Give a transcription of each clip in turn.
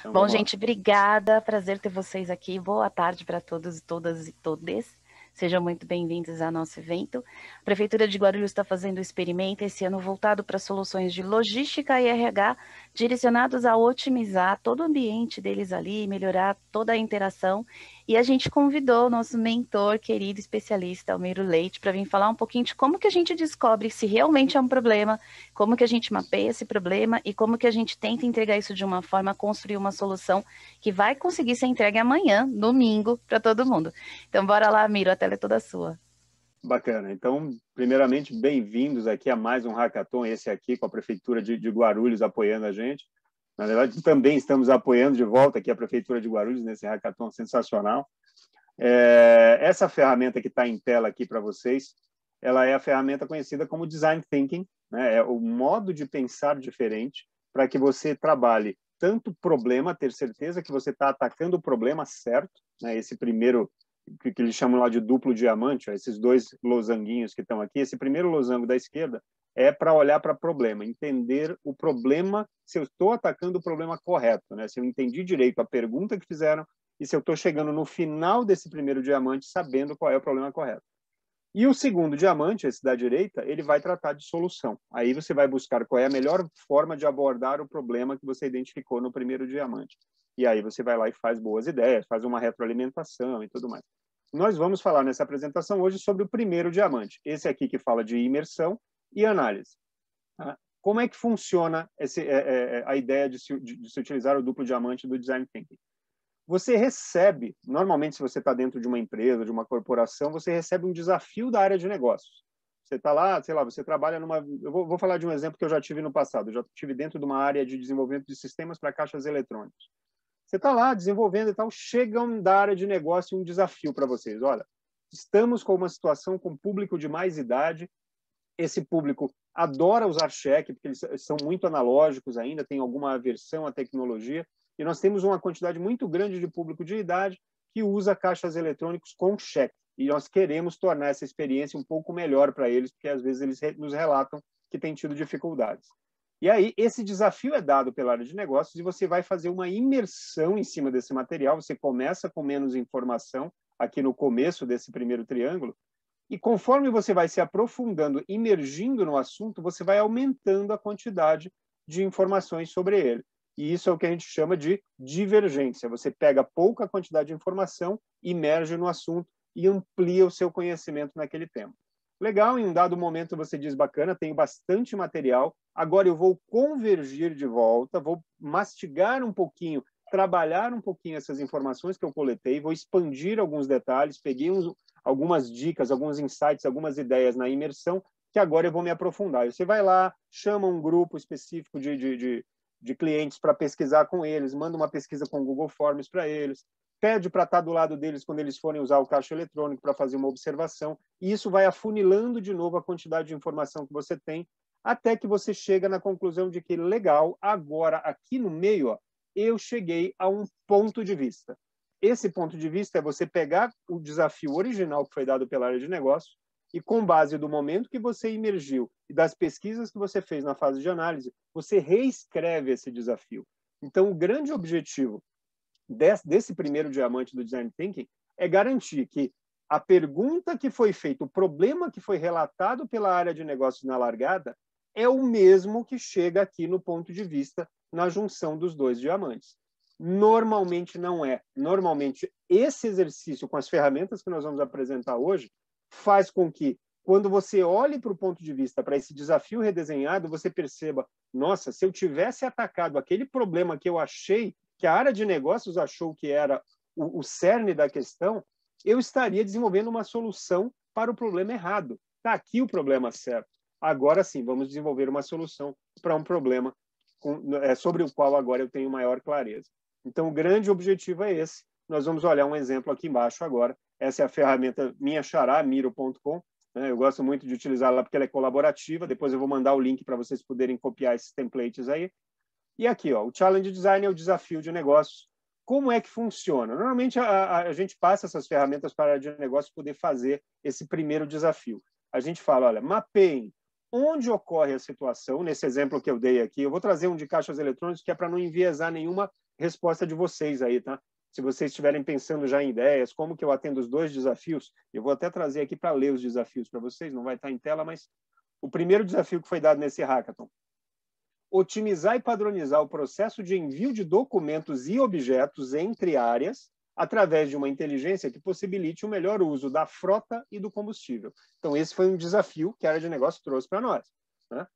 Então, Bom, vamos lá. gente, obrigada. Prazer ter vocês aqui. Boa tarde para todos, todas e todes. Sejam muito bem-vindos ao nosso evento. A Prefeitura de Guarulhos está fazendo um experimento esse ano voltado para soluções de logística e RH, direcionados a otimizar todo o ambiente deles ali, melhorar toda a interação. E a gente convidou o nosso mentor, querido especialista, Almiro Leite, para vir falar um pouquinho de como que a gente descobre se realmente é um problema, como que a gente mapeia esse problema e como que a gente tenta entregar isso de uma forma a construir uma solução que vai conseguir ser entregue amanhã, domingo, para todo mundo. Então, bora lá, Miro, a tela é toda sua. Bacana. Então, primeiramente, bem-vindos aqui a mais um hackathon, esse aqui com a Prefeitura de Guarulhos apoiando a gente. Na verdade, também estamos apoiando de volta aqui a Prefeitura de Guarulhos nesse hackathon sensacional. Essa ferramenta que está em tela aqui para vocês, ela é a ferramenta conhecida como Design Thinking, né? É o modo de pensar diferente para que você trabalhe tanto problema, ter certeza que você está atacando o problema certo, né? Esse primeiro, que eles chamam lá de duplo diamante, ó, esses dois losanguinhos que estão aqui, esse primeiro losango da esquerda é para olhar para o problema, entender o problema, se eu estou atacando o problema correto, né? Se eu entendi direito a pergunta que fizeram, e se eu estou chegando no final desse primeiro diamante sabendo qual é o problema correto. E o segundo diamante, esse da direita, ele vai tratar de solução. Aí você vai buscar qual é a melhor forma de abordar o problema que você identificou no primeiro diamante. E aí você vai lá e faz boas ideias, faz uma retroalimentação e tudo mais. Nós vamos falar nessa apresentação hoje sobre o primeiro diamante, esse aqui que fala de imersão e análise. Como é que funciona a ideia de se utilizar o duplo diamante do Design Thinking? Você recebe, normalmente se você está dentro de uma empresa, de uma corporação, você recebe um desafio da área de negócios. Você está lá, sei lá, você trabalha numa... Eu vou falar de um exemplo que eu já tive no passado. Eu já tive dentro de uma área de desenvolvimento de sistemas para caixas eletrônicos. Você está lá desenvolvendo e tal, chega da área de negócio um desafio para vocês. Olha, estamos com uma situação com público de mais idade, esse público adora usar cheque, porque eles são muito analógicos ainda, tem alguma aversão à tecnologia, e nós temos uma quantidade muito grande de público de idade que usa caixas eletrônicos com cheque. E nós queremos tornar essa experiência um pouco melhor para eles, porque às vezes eles nos relatam que têm tido dificuldades. E aí, esse desafio é dado pela área de negócios e você vai fazer uma imersão em cima desse material. Você começa com menos informação aqui no começo desse primeiro triângulo, e conforme você vai se aprofundando, imergindo no assunto, você vai aumentando a quantidade de informações sobre ele. E isso é o que a gente chama de divergência. Você pega pouca quantidade de informação, imerge no assunto e amplia o seu conhecimento naquele tema. Legal, em um dado momento você diz, bacana, tenho bastante material, agora eu vou convergir de volta, vou mastigar um pouquinho, trabalhar um pouquinho essas informações que eu coletei, vou expandir alguns detalhes, peguei algumas dicas, alguns insights, algumas ideias na imersão, que agora eu vou me aprofundar. E você vai lá, chama um grupo específico de clientes para pesquisar com eles, manda uma pesquisa com o Google Forms para eles, pede para estar do lado deles quando eles forem usar o caixa eletrônico para fazer uma observação, e isso vai afunilando de novo a quantidade de informação que você tem, até que você chega na conclusão de que, legal, agora aqui no meio, ó, eu cheguei a um ponto de vista. Esse ponto de vista é você pegar o desafio original que foi dado pela área de negócio e, com base do momento que você imergiu e das pesquisas que você fez na fase de análise, você reescreve esse desafio. Então, o grande objetivo desse primeiro diamante do Design Thinking é garantir que a pergunta que foi feita, o problema que foi relatado pela área de negócios na largada, é o mesmo que chega aqui no ponto de vista na junção dos dois diamantes. Normalmente não é. Normalmente, esse exercício com as ferramentas que nós vamos apresentar hoje faz com que, quando você olhe para o ponto de vista, para esse desafio redesenhado, você perceba, nossa, se eu tivesse atacado aquele problema que eu achei, que a área de negócios achou que era o cerne da questão, eu estaria desenvolvendo uma solução para o problema errado. Está aqui o problema certo. Agora sim, vamos desenvolver uma solução para um problema sobre o qual agora eu tenho maior clareza. Então, o grande objetivo é esse. Nós vamos olhar um exemplo aqui embaixo agora. Essa é a ferramenta minha xará, miro.com. Eu gosto muito de utilizá-la porque ela é colaborativa. Depois eu vou mandar o link para vocês poderem copiar esses templates aí. E aqui, ó, o Challenge Design é o desafio de negócios. Como é que funciona? Normalmente a gente passa essas ferramentas para a área de negócio poder fazer esse primeiro desafio. A gente fala, olha, mapeiem onde ocorre a situação. Nesse exemplo que eu dei aqui, eu vou trazer um de caixas eletrônicos que é para não enviesar nenhuma resposta de vocês aí, tá? Se vocês estiverem pensando já em ideias, como que eu atendo os 2 desafios, eu vou até trazer aqui para ler os desafios para vocês, não vai estar em tela, mas o primeiro desafio que foi dado nesse hackathon: otimizar e padronizar o processo de envio de documentos e objetos entre áreas através de uma inteligência que possibilite o melhor uso da frota e do combustível. Então, esse foi um desafio que a área de negócio trouxe para nós, né?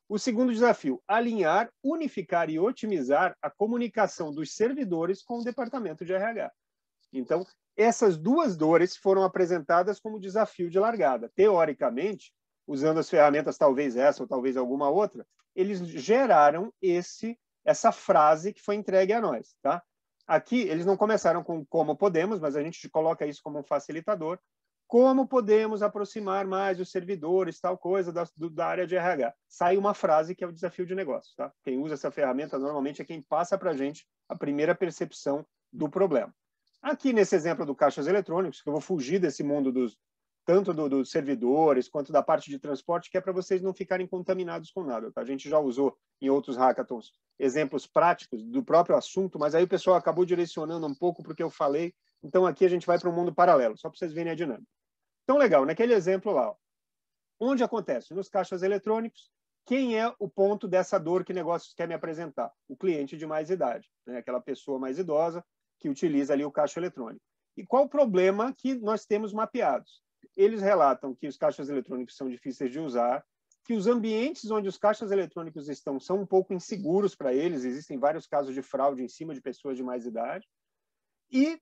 O segundo desafio: alinhar, unificar e otimizar a comunicação dos servidores com o departamento de RH. Então, essas 2 dores foram apresentadas como desafio de largada. Teoricamente, usando as ferramentas, talvez essa ou talvez alguma outra, eles geraram essa frase que foi entregue a nós, tá? Aqui, eles não começaram com como podemos, mas a gente coloca isso como um facilitador. Como podemos aproximar mais os servidores, tal coisa, da área de RH? Sai uma frase que é o desafio de negócio, tá? Quem usa essa ferramenta normalmente é quem passa para a gente a primeira percepção do problema. Aqui nesse exemplo do caixas eletrônicos, que eu vou fugir desse mundo tanto dos servidores quanto da parte de transporte, que é para vocês não ficarem contaminados com nada, tá? A gente já usou em outros hackathons exemplos práticos do próprio assunto, mas aí o pessoal acabou direcionando um pouco porque eu falei. Então aqui a gente vai para um mundo paralelo, só para vocês verem a dinâmica. Então, legal, naquele exemplo lá, ó, onde acontece? Nos caixas eletrônicos. Quem é o ponto dessa dor que negócios quer me apresentar? O cliente de mais idade, né? Aquela pessoa mais idosa que utiliza ali o caixa eletrônico. E qual o problema que nós temos mapeados? Eles relatam que os caixas eletrônicos são difíceis de usar, que os ambientes onde os caixas eletrônicos estão são um pouco inseguros para eles, existem vários casos de fraude em cima de pessoas de mais idade, e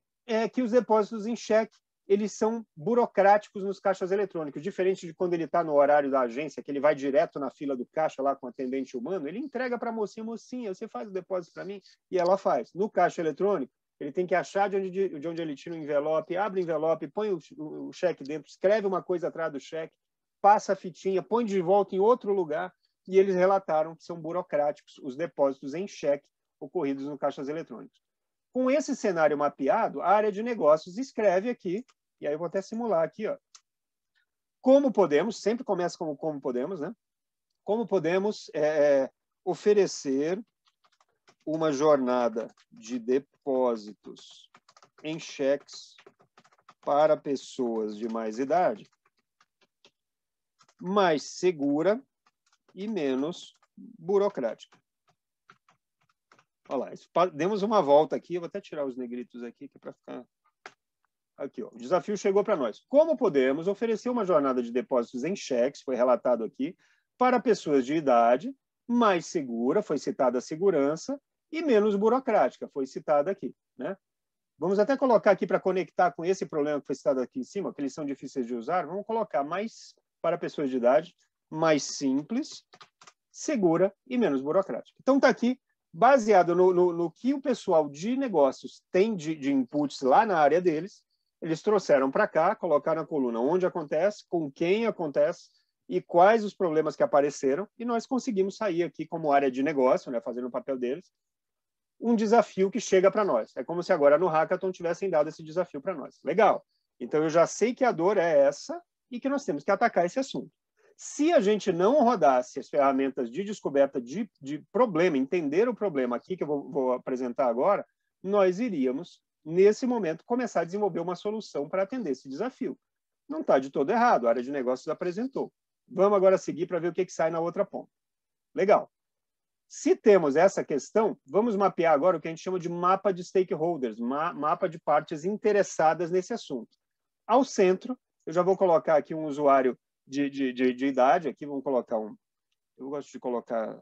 que os depósitos em cheque eles são burocráticos nos caixas eletrônicos, diferente de quando ele está no horário da agência, que ele vai direto na fila do caixa lá com o atendente humano, ele entrega para a mocinha, você faz o depósito para mim? E ela faz. No caixa eletrônico, ele tem que achar de onde ele tira o envelope, abre o envelope, põe o cheque dentro, escreve uma coisa atrás do cheque, passa a fitinha, põe de volta em outro lugar, e eles relataram que são burocráticos os depósitos em cheque ocorridos nos caixas eletrônicos. Com esse cenário mapeado, a área de negócios escreve aqui, e aí eu vou até simular aqui, ó. Como podemos, sempre começa como podemos, né? Como podemos oferecer uma jornada de depósitos em cheques para pessoas de mais idade, mais segura e menos burocrática. Olha lá, demos uma volta aqui, eu vou até tirar os negritos aqui, que é para ficar... Aqui, ó, o desafio chegou para nós. Como podemos oferecer uma jornada de depósitos em cheques, foi relatado aqui, para pessoas de idade, mais segura, foi citada a segurança, e menos burocrática, foi citada aqui, né? Vamos até colocar aqui para conectar com esse problema que foi citado aqui em cima, que eles são difíceis de usar, vamos colocar mais para pessoas de idade, mais simples, segura e menos burocrática. Então está aqui, baseado no que o pessoal de negócios tem de inputs lá na área deles, eles trouxeram para cá, colocaram a coluna onde acontece, com quem acontece e quais os problemas que apareceram, e nós conseguimos sair aqui como área de negócio, né, fazendo o papel deles, um desafio que chega para nós. É como se agora no hackathon tivessem dado esse desafio para nós. Legal. Então eu já sei que a dor é essa e que nós temos que atacar esse assunto. Se a gente não rodasse as ferramentas de descoberta de problema, entender o problema aqui, que eu vou apresentar agora, nós iríamos, nesse momento, começar a desenvolver uma solução para atender esse desafio. Não está de todo errado, a área de negócios apresentou. Vamos agora seguir para ver o que sai na outra ponta. Legal. Se temos essa questão, vamos mapear agora o que a gente chama de mapa de stakeholders, mapa de partes interessadas nesse assunto. Ao centro, eu já vou colocar aqui um usuário de idade, aqui vamos colocar um... Eu gosto de colocar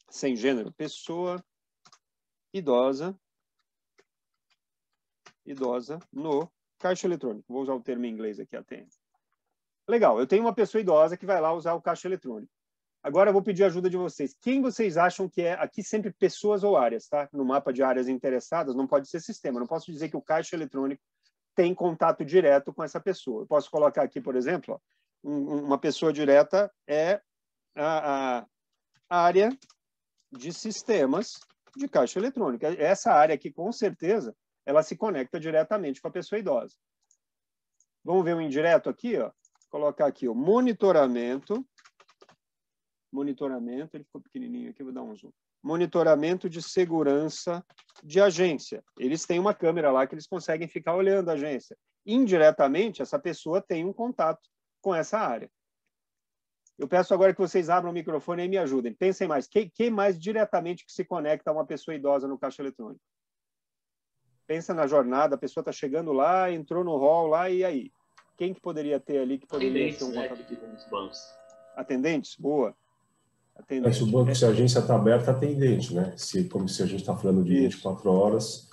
sem gênero, pessoa idosa no caixa eletrônico. Vou usar o termo em inglês aqui, ATM. Legal, eu tenho uma pessoa idosa que vai lá usar o caixa eletrônico. Agora eu vou pedir a ajuda de vocês. Quem vocês acham que é, aqui sempre pessoas ou áreas, tá? No mapa de áreas interessadas, não pode ser sistema. Não posso dizer que o caixa eletrônico tem contato direto com essa pessoa. Eu posso colocar aqui, por exemplo, ó, uma pessoa direta é a área de sistemas de caixa eletrônica. Essa área aqui, com certeza, ela se conecta diretamente com a pessoa idosa. Vamos ver um indireto aqui, ó. Vou colocar aqui o monitoramento monitoramento, ele ficou pequenininho aqui, vou dar um zoom. Monitoramento de segurança de agência. Eles têm uma câmera lá que eles conseguem ficar olhando a agência. Indiretamente, essa pessoa tem um contato com essa área. Eu peço agora que vocês abram o microfone e me ajudem. Pensem mais. Quem mais diretamente que se conecta a uma pessoa idosa no caixa eletrônico? Pensa na jornada, a pessoa está chegando lá, entrou no hall lá, e aí? Quem que poderia ter ali que poderia ter um contato? Atendentes? Boa. Atendente. Supondo que se a agência está aberta, atendente, né? Como se a gente está falando de 24 horas...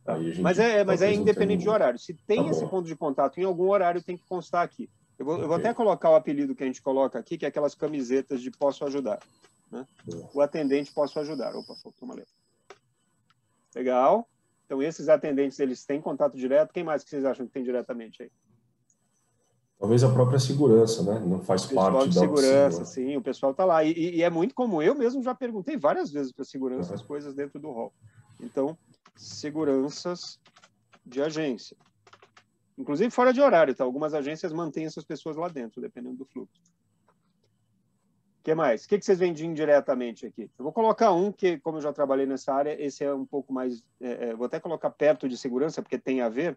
Aí a gente mas é independente de horário. Se tem esse ponto de contato, em algum horário tem que constar aqui. Eu vou até colocar o apelido que a gente coloca aqui, que é aquelas camisetas de posso ajudar. Né? O atendente posso ajudar. Opa, faltou uma letra. Legal. Então, esses atendentes, eles têm contato direto. Quem mais que vocês acham que tem diretamente aí? Talvez a própria segurança, né? Não faz parte da segurança, sim, o pessoal está lá. E é muito comum. Eu mesmo já perguntei várias vezes para a segurança as coisas dentro do hall. Então, seguranças de agência. Inclusive fora de horário, tá? Algumas agências mantêm essas pessoas lá dentro, dependendo do fluxo. O que mais? O que vocês veem de indiretamente aqui? Eu vou colocar um que, como eu já trabalhei nessa área, esse é um pouco mais... vou até colocar perto de segurança, porque tem a ver.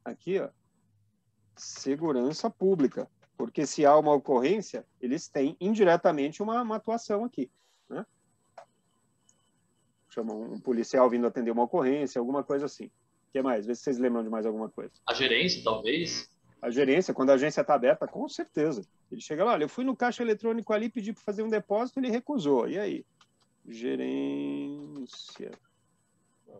Aqui, ó. Segurança pública. Porque se há uma ocorrência, eles têm indiretamente uma atuação aqui. Né? Chama um policial vindo atender uma ocorrência, alguma coisa assim. O que mais? Vê se vocês lembram de mais alguma coisa. A gerência, talvez? A gerência, quando a agência está aberta, com certeza. Ele chega lá, olha, eu fui no caixa eletrônico ali, pedi para fazer um depósito, ele recusou. E aí? Gerência.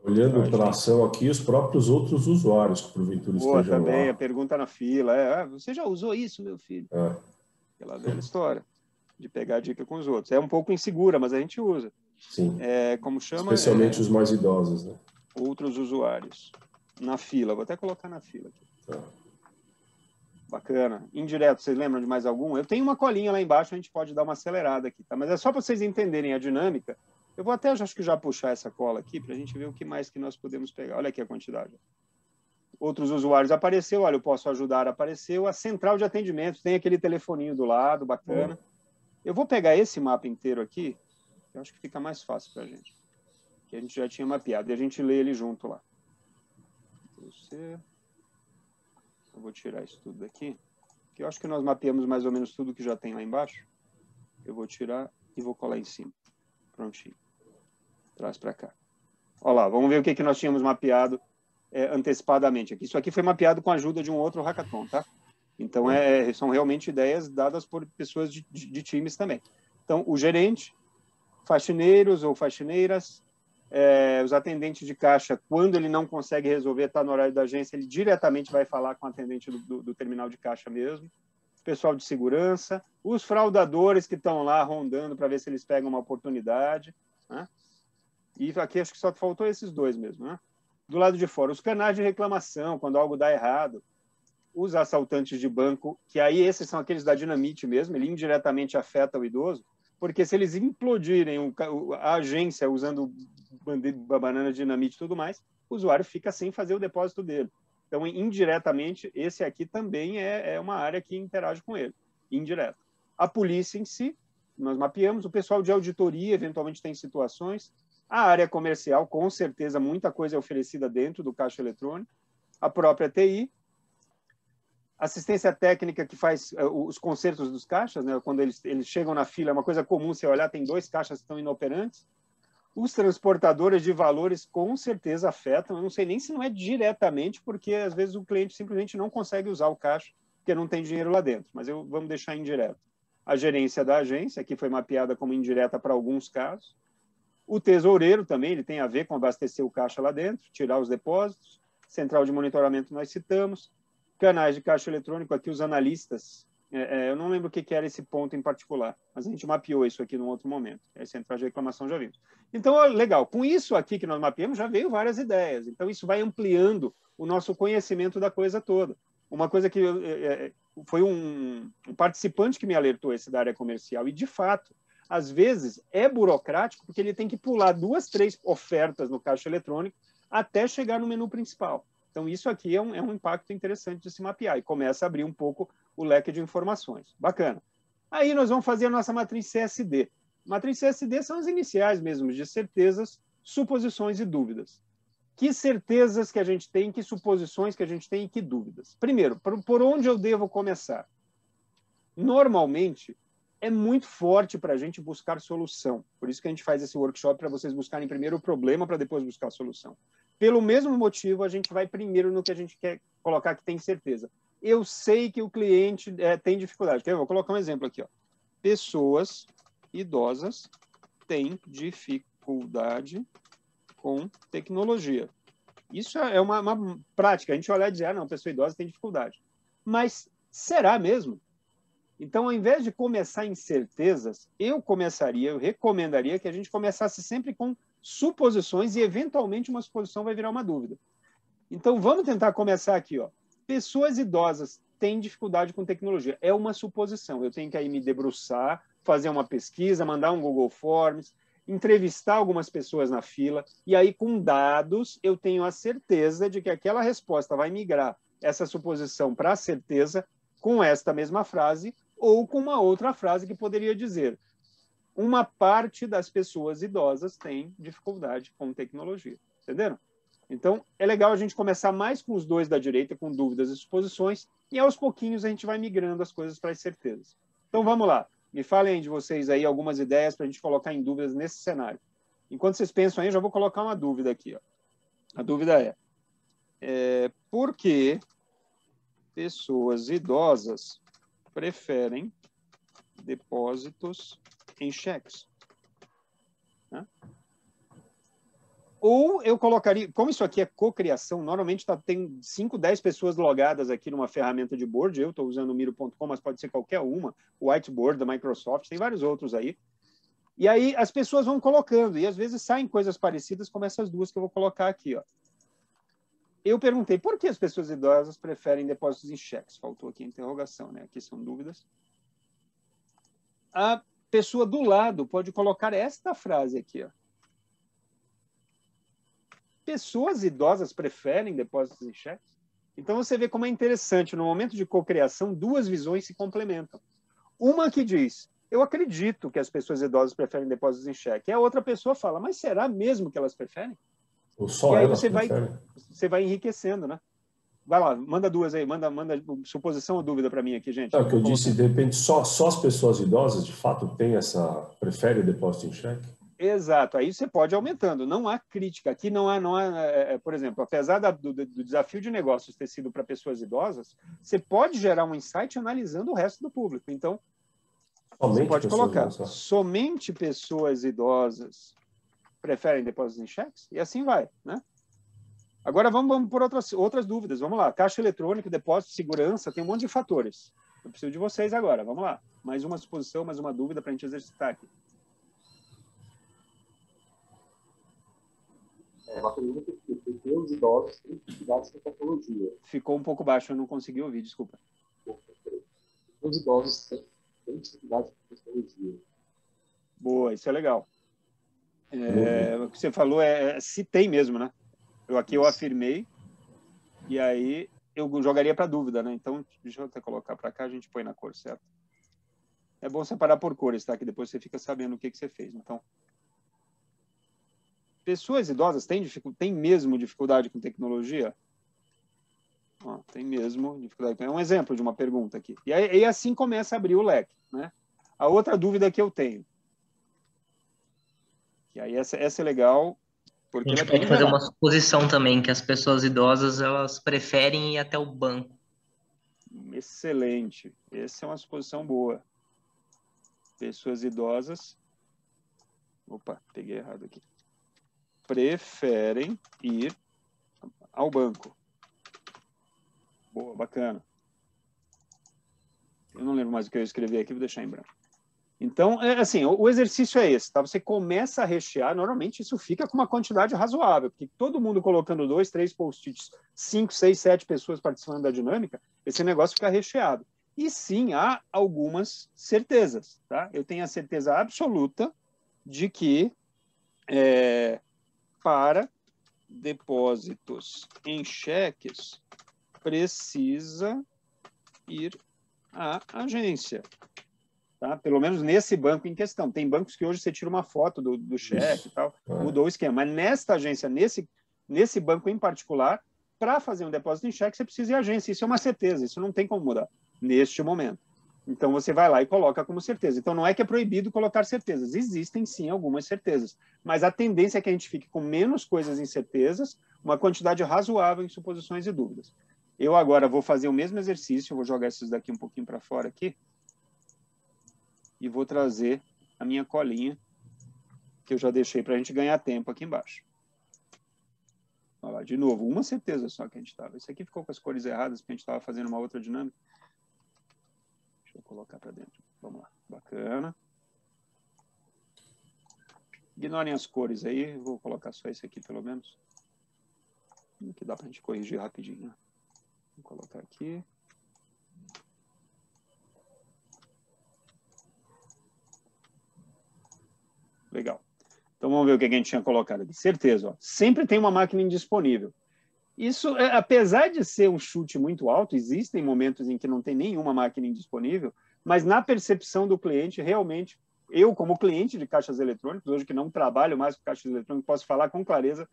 Olhando para a ação aqui, os próprios outros usuários que porventura estejam também, lá. a pergunta na fila você já usou isso, meu filho? Aquela velha história de pegar a dica com os outros. É um pouco insegura, mas a gente usa. Sim. Como chama? Especialmente os mais idosos, né? Outros usuários. Na fila. Vou até colocar na fila aqui. Tá. Bacana. Indireto, vocês lembram de mais algum? Eu tenho uma colinha lá embaixo, a gente pode dar uma acelerada aqui, tá? Mas é só para vocês entenderem a dinâmica. Eu vou até, acho que já puxar essa cola aqui, para a gente ver o que mais que nós podemos pegar. Olha aqui a quantidade. Outros usuários apareceu, olha, eu posso ajudar, apareceu. A central de atendimento, tem aquele telefoninho do lado, bacana. Eu vou pegar esse mapa inteiro aqui, eu acho que fica mais fácil para a gente. Que a gente já tinha mapeado, e a gente lê ele junto lá. Eu vou tirar isso tudo daqui, que eu acho que nós mapeamos mais ou menos tudo que já tem lá embaixo. Eu vou tirar e vou colar em cima. Prontinho. Traz para cá. Olha lá, vamos ver o que nós tínhamos mapeado antecipadamente aqui. Isso aqui foi mapeado com a ajuda de um outro hackathon, tá? Então, são realmente ideias dadas por pessoas de times também. Então, o gerente, faxineiros ou faxineiras, os atendentes de caixa, quando ele não consegue resolver, está no horário da agência, ele diretamente vai falar com o atendente do terminal de caixa mesmo. Pessoal de segurança, os fraudadores que estão lá rondando para ver se eles pegam uma oportunidade. Né? E aqui acho que só faltou esses dois mesmo. Né? Do lado de fora, os canais de reclamação, quando algo dá errado. Os assaltantes de banco, que aí esses são aqueles da dinamite mesmo, ele indiretamente afeta o idoso, porque se eles implodirem a agência usando banana de dinamite e tudo mais, o usuário fica sem fazer o depósito dele. Então, indiretamente, esse aqui também é uma área que interage com ele, indireto. A polícia em si, nós mapeamos, o pessoal de auditoria, eventualmente tem situações, a área comercial, com certeza, muita coisa é oferecida dentro do caixa eletrônico, a própria TI, assistência técnica que faz os consertos dos caixas, né? Quando eles chegam na fila, é uma coisa comum, você olhar, tem 2 caixas que estão inoperantes. Os transportadores de valores com certeza afetam, eu não sei nem se não é diretamente, porque às vezes o cliente simplesmente não consegue usar o caixa, porque não tem dinheiro lá dentro, mas vamos deixar indireto. A gerência da agência, que foi mapeada como indireta para alguns casos. O tesoureiro também, ele tem a ver com abastecer o caixa lá dentro, tirar os depósitos. Central de monitoramento nós citamos. Canais de caixa eletrônico, aqui os analistas, eu não lembro o que era esse ponto em particular, mas a gente mapeou isso aqui num outro momento. A central de reclamação já vimos. Então, legal, com isso aqui que nós mapeamos, já veio várias ideias. Então, isso vai ampliando o nosso conhecimento da coisa toda. Uma coisa que foi um participante que me alertou esse da área comercial, e de fato, às vezes é burocrático, porque ele tem que pular 2, 3 ofertas no caixa eletrônico até chegar no menu principal. Então, isso aqui é um impacto interessante de se mapear e começa a abrir um pouco o leque de informações. Bacana. Aí nós vamos fazer a nossa matriz CSD. Matriz CSD são as iniciais mesmo, de certezas, suposições e dúvidas. Que certezas que a gente tem, que suposições que a gente tem e que dúvidas? Primeiro, por onde eu devo começar? Normalmente, é muito forte para a gente buscar solução. Por isso que a gente faz esse workshop para vocês buscarem primeiro o problema para depois buscar a solução. Pelo mesmo motivo, a gente vai primeiro no que a gente quer colocar que tem certeza. Eu sei que o cliente tem dificuldade. Vou colocar um exemplo aqui. Ó. Pessoas idosas têm dificuldade com tecnologia. Isso é uma prática. A gente olhar e dizer, não, pessoa idosa tem dificuldade. Mas será mesmo? Então, ao invés de começar em certezas, eu recomendaria que a gente começasse sempre com suposições e, eventualmente, uma suposição vai virar uma dúvida. Então, vamos tentar começar aqui. Ó. Pessoas idosas têm dificuldade com tecnologia. É uma suposição. Eu tenho que aí me debruçar, fazer uma pesquisa, mandar um Google Forms, entrevistar algumas pessoas na fila, e aí, com dados, eu tenho a certeza de que aquela resposta vai migrar essa suposição para a certeza com esta mesma frase ou com uma outra frase que poderia dizer uma parte das pessoas idosas tem dificuldade com tecnologia. Entenderam? Então, é legal a gente começar mais com os dois da direita, com dúvidas e suposições, e aos pouquinhos a gente vai migrando as coisas para as certezas. Então, vamos lá. Me falem de vocês aí algumas ideias para a gente colocar em dúvidas nesse cenário. Enquanto vocês pensam aí, eu já vou colocar uma dúvida aqui. Ó. A dúvida é por que pessoas idosas preferem depósitos em cheques? Né? Ou eu colocaria, como isso aqui é cocriação, normalmente tem 5, 10 pessoas logadas aqui numa ferramenta de board, eu estou usando o Miro.com, mas pode ser qualquer uma, o Whiteboard da Microsoft, tem vários outros aí. E aí as pessoas vão colocando, e às vezes saem coisas parecidas como essas duas que eu vou colocar aqui. Ó. Eu perguntei, por que as pessoas idosas preferem depósitos em cheques? Faltou aqui a interrogação, né? Aqui são dúvidas. A pessoa do lado pode colocar esta frase aqui, ó. Pessoas idosas preferem depósitos em cheques? Então, você vê como é interessante, no momento de cocriação, duas visões se complementam. Uma que diz, eu acredito que as pessoas idosas preferem depósitos em cheque. E a outra pessoa fala, mas será mesmo que elas preferem? Ou só e aí elas você vai enriquecendo, né? Vai lá, manda duas aí, manda suposição ou dúvida para mim aqui, gente. É o que eu disse, de repente, só as pessoas idosas, de fato, preferem depósito em cheque? Exato, aí você pode ir aumentando. Não há crítica. Aqui não há por exemplo, apesar do desafio de negócios ter sido para pessoas idosas, você pode gerar um insight analisando o resto do público. Então, você pode colocar somente pessoas idosas preferem depósitos em cheques? E assim vai, né? Agora vamos por outras dúvidas. Vamos lá. Caixa eletrônica, depósito, segurança, tem um monte de fatores. Eu preciso de vocês agora. Vamos lá. Mais uma suposição, mais uma dúvida para a gente exercitar aqui. Uma pergunta que porque os idosos têm dificuldades com tecnologia. Ficou um pouco baixo, eu não consegui ouvir, desculpa. Os idosos têm dificuldades com tecnologia. Boa, isso é legal. O que você falou se tem mesmo, né? Eu afirmei, e aí eu jogaria para dúvida, né? Então, deixa eu até colocar para cá, a gente põe na cor certa. É bom separar por cores, tá? Que depois você fica sabendo o que você fez. Então, pessoas idosas têm mesmo dificuldade com tecnologia? Tem mesmo dificuldade. É um exemplo de uma pergunta aqui. E aí assim começa a abrir o leque, né? A outra dúvida que eu tenho, e aí essa é legal, porque a gente pode fazer uma suposição também, que as pessoas idosas, elas preferem ir até o banco. Excelente. Essa é uma suposição boa. Pessoas idosas... Opa, peguei errado aqui. Preferem ir ao banco. Boa, bacana. Eu não lembro mais o que eu escrevi aqui, vou deixar em branco. Então, assim, o exercício é esse, tá? Você começa a rechear, normalmente isso fica com uma quantidade razoável, porque todo mundo colocando 2, 3 post-its, 5, 6, 7 pessoas participando da dinâmica, esse negócio fica recheado. E sim, há algumas certezas, tá? Eu tenho a certeza absoluta de que para depósitos em cheques precisa ir à agência. tá? Pelo menos nesse banco em questão. Tem bancos que hoje você tira uma foto do cheque e tal, mudou o esquema. Mas nesta agência, nesse banco em particular, para fazer um depósito em cheque, você precisa ir à agência. Isso é uma certeza, isso não tem como mudar neste momento. Então, você vai lá e coloca como certeza. Então, não é que é proibido colocar certezas. Existem, sim, algumas certezas. Mas a tendência é que a gente fique com menos coisas incertezas, uma quantidade razoável em suposições e dúvidas. Eu agora vou fazer o mesmo exercício, vou jogar esses daqui um pouquinho para fora aqui, e vou trazer a minha colinha, que eu já deixei para a gente ganhar tempo aqui embaixo. Olha lá, de novo, uma certeza só que a gente estava. Esse aqui ficou com as cores erradas, porque a gente estava fazendo uma outra dinâmica. Deixa eu colocar para dentro. Vamos lá. Bacana. Ignorem as cores aí. Vou colocar só esse aqui, pelo menos. Que dá para a gente corrigir rapidinho. Né? Vou colocar aqui. Legal. Então, vamos ver o que a gente tinha colocado aqui. Certeza, ó. Sempre tem uma máquina indisponível. Isso, apesar de ser um chute muito alto, existem momentos em que não tem nenhuma máquina indisponível, mas na percepção do cliente, realmente, eu como cliente de caixas eletrônicos, hoje que não trabalho mais com caixas eletrônicos, posso falar com clareza,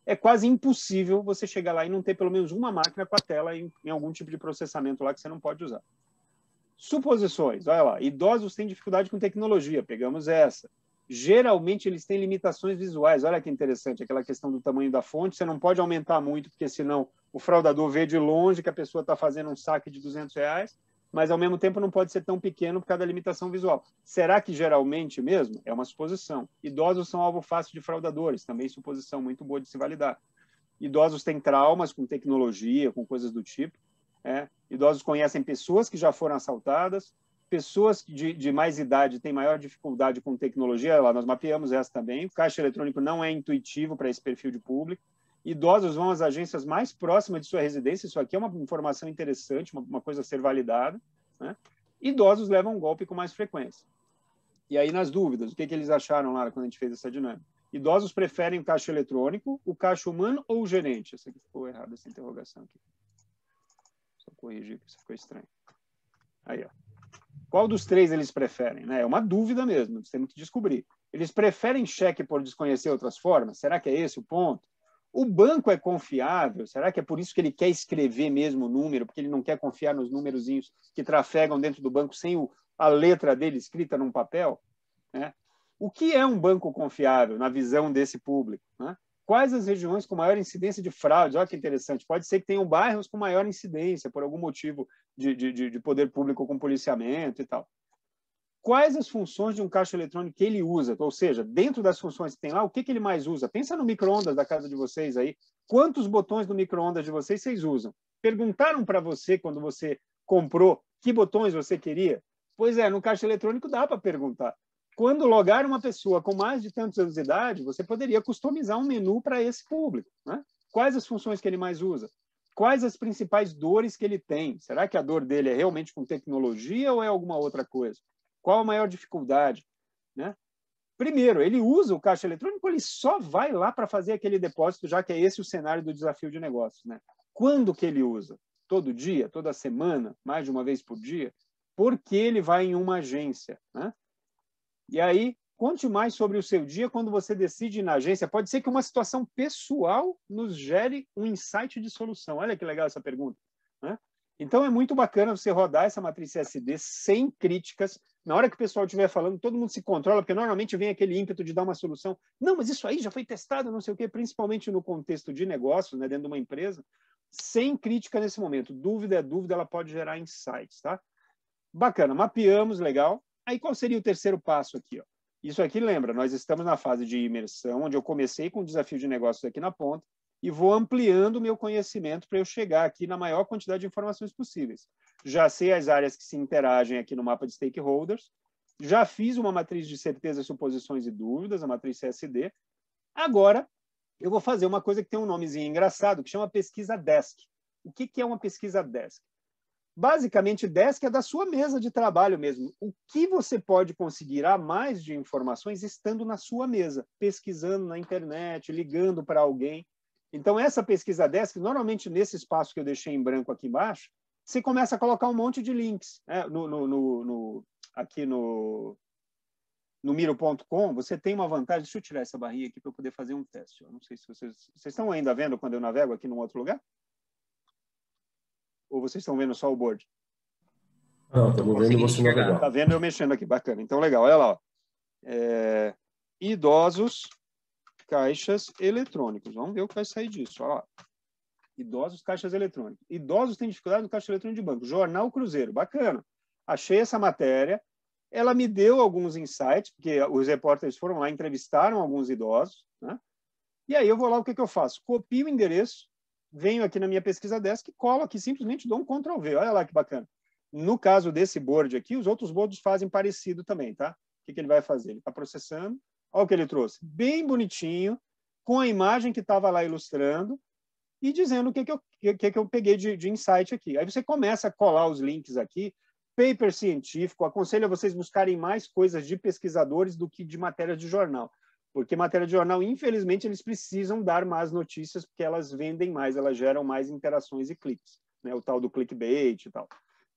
é quase impossível você chegar lá e não ter pelo menos uma máquina com a tela em algum tipo de processamento lá que você não pode usar. Suposições, olha lá, idosos têm dificuldade com tecnologia, pegamos essa. Geralmente eles têm limitações visuais. Olha que interessante, aquela questão do tamanho da fonte, você não pode aumentar muito, porque senão o fraudador vê de longe que a pessoa está fazendo um saque de R$200, mas ao mesmo tempo não pode ser tão pequeno por causa da limitação visual. Será que geralmente mesmo? É uma suposição. Idosos são alvo fácil de fraudadores, também suposição muito boa de se validar. Idosos têm traumas com tecnologia, com coisas do tipo. Idosos conhecem pessoas que já foram assaltadas, pessoas de mais idade têm maior dificuldade com tecnologia, lá nós mapeamos essa também, o caixa eletrônico não é intuitivo para esse perfil de público, idosos vão às agências mais próximas de sua residência, isso aqui é uma informação interessante, uma coisa a ser validada, né? Idosos levam um golpe com mais frequência. E aí, nas dúvidas, o que eles acharam lá quando a gente fez essa dinâmica? Idosos preferem o caixa eletrônico, o caixa humano ou o gerente? Essa aqui ficou errada, essa interrogação aqui. Só corrigir, porque isso ficou estranho. Aí, ó. Qual dos três eles preferem? Né? É uma dúvida mesmo, nós temos que descobrir. Eles preferem cheque por desconhecer outras formas? Será que é esse o ponto? O banco é confiável? Será que é por isso que ele quer escrever mesmo o número, porque ele não quer confiar nos númerozinhos que trafegam dentro do banco sem a letra dele escrita num papel? Né? O que é um banco confiável na visão desse público? Né? Quais as regiões com maior incidência de fraude? Olha que interessante. Pode ser que tenham bairros com maior incidência, por algum motivo de poder público com policiamento e tal. Quais as funções de um caixa eletrônico que ele usa? Ou seja, dentro das funções que tem lá, o que ele mais usa? Pensa no micro-ondas da casa de vocês aí. Quantos botões do micro-ondas de vocês usam? Perguntaram para você, quando você comprou, que botões você queria? Pois é, no caixa eletrônico dá para perguntar. Quando logar uma pessoa com mais de tantos anos de idade, você poderia customizar um menu para esse público. Né? Quais as funções que ele mais usa? Quais as principais dores que ele tem? Será que a dor dele é realmente com tecnologia ou é alguma outra coisa? Qual a maior dificuldade? Né? Primeiro, ele usa o caixa eletrônico ou ele só vai lá para fazer aquele depósito, já que é esse o cenário do desafio de negócios? Né? Quando que ele usa? Todo dia? Toda semana? Mais de uma vez por dia? Por que ele vai em uma agência? Né? E aí, conte mais sobre o seu dia quando você decide ir na agência. Pode ser que uma situação pessoal nos gere um insight de solução. Olha que legal essa pergunta. Né? Então, é muito bacana você rodar essa matriz CSD sem críticas. Na hora que o pessoal estiver falando, todo mundo se controla, porque normalmente vem aquele ímpeto de dar uma solução. Não, mas isso aí já foi testado, não sei o quê, principalmente no contexto de negócios, né, dentro de uma empresa. Sem crítica nesse momento. Dúvida é dúvida, ela pode gerar insights. Tá? Bacana, mapeamos, legal. Aí qual seria o terceiro passo aqui? Ó? Isso aqui, lembra, nós estamos na fase de imersão, onde eu comecei com o desafio de negócios aqui na ponta e vou ampliando o meu conhecimento para eu chegar aqui na maior quantidade de informações possíveis. Já sei as áreas que se interagem aqui no mapa de stakeholders, já fiz uma matriz de certeza, suposições e dúvidas, a matriz CSD. Agora, eu vou fazer uma coisa que tem um nomezinho engraçado, que chama pesquisa desk. O que é uma pesquisa desk? Basicamente, desk é da sua mesa de trabalho mesmo. O que você pode conseguir a mais de informações estando na sua mesa, pesquisando na internet, ligando para alguém. Então, essa pesquisa desk, normalmente nesse espaço que eu deixei em branco aqui embaixo, você começa a colocar um monte de links. Né? aqui no Miro.com, você tem uma vantagem. Deixa eu tirar essa barrinha aqui para eu poder fazer um teste. Eu não sei se vocês estão ainda vendo quando eu navego aqui num outro lugar? Ou vocês estão vendo só o board? Não, estamos vendo você navegar. Está vendo eu mexendo aqui, bacana. Então, legal, olha lá. Ó. Idosos, caixas eletrônicos. Vamos ver o que vai sair disso. Olha lá. Idosos, caixas eletrônicos. Idosos têm dificuldade no caixa eletrônico de banco. Jornal Cruzeiro, bacana. Achei essa matéria. Ela me deu alguns insights, porque os repórteres foram lá, entrevistaram alguns idosos, né? E aí eu vou lá, o que eu faço? Copio o endereço, venho aqui na minha pesquisa desk, colo aqui, simplesmente dou um Ctrl+V. Olha lá que bacana. No caso desse board aqui, os outros boards fazem parecido também, tá? O que ele vai fazer? Ele está processando. Olha o que ele trouxe. Bem bonitinho, com a imagem que estava lá ilustrando e dizendo o que eu peguei de insight aqui. Aí você começa a colar os links aqui. Paper científico, aconselho a vocês buscarem mais coisas de pesquisadores do que de matéria de jornal. Porque matéria de jornal, infelizmente, eles precisam dar mais notícias porque elas vendem mais, elas geram mais interações e cliques, né? O tal do clickbait e tal.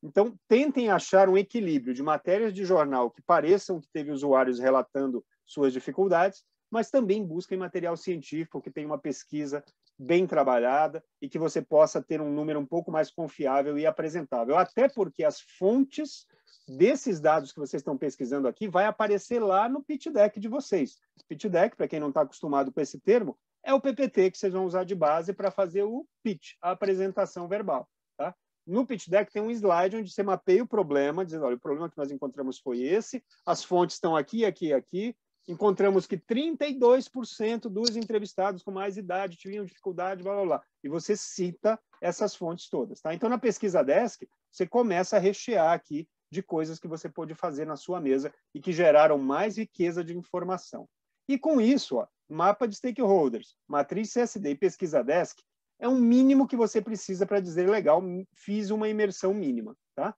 Então, tentem achar um equilíbrio de matérias de jornal que pareçam que teve usuários relatando suas dificuldades, mas também busquem material científico que tenha uma pesquisa bem trabalhada e que você possa ter um número um pouco mais confiável e apresentável. Até porque as fontes desses dados que vocês estão pesquisando aqui vai aparecer lá no pitch deck de vocês. Pitch deck, para quem não está acostumado com esse termo, é o PPT que vocês vão usar de base para fazer o pitch, a apresentação verbal. Tá? No pitch deck tem um slide onde você mapeia o problema, dizendo, olha, o problema que nós encontramos foi esse, as fontes estão aqui, aqui e aqui. Encontramos que 32% dos entrevistados com mais idade tinham dificuldade, blá, blá, blá. E você cita essas fontes todas. Tá? Então, na pesquisa desk, você começa a rechear aqui de coisas que você pode fazer na sua mesa e que geraram mais riqueza de informação. E com isso, ó, mapa de stakeholders, matriz CSD e pesquisa desk é um mínimo que você precisa para dizer, legal, fiz uma imersão mínima. Tá?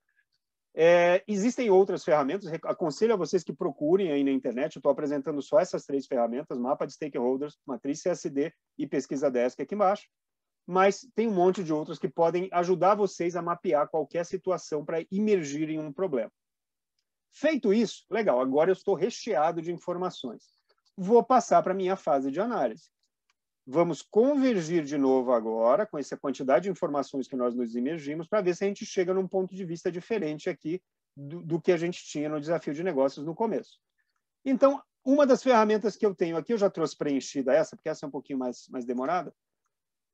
Existem outras ferramentas, aconselho a vocês que procurem aí na internet, eu estou apresentando só essas 3 ferramentas, mapa de stakeholders, matriz CSD e pesquisa desk aqui embaixo, mas tem um monte de outras que podem ajudar vocês a mapear qualquer situação para imergir em um problema. Feito isso, legal, agora eu estou recheado de informações. Vou passar para a minha fase de análise. Vamos convergir de novo agora com essa quantidade de informações que nós nos imergimos para ver se a gente chega num ponto de vista diferente aqui do que a gente tinha no desafio de negócios no começo. Então, uma das ferramentas que eu tenho aqui, eu já trouxe preenchida essa, porque essa é um pouquinho mais demorada,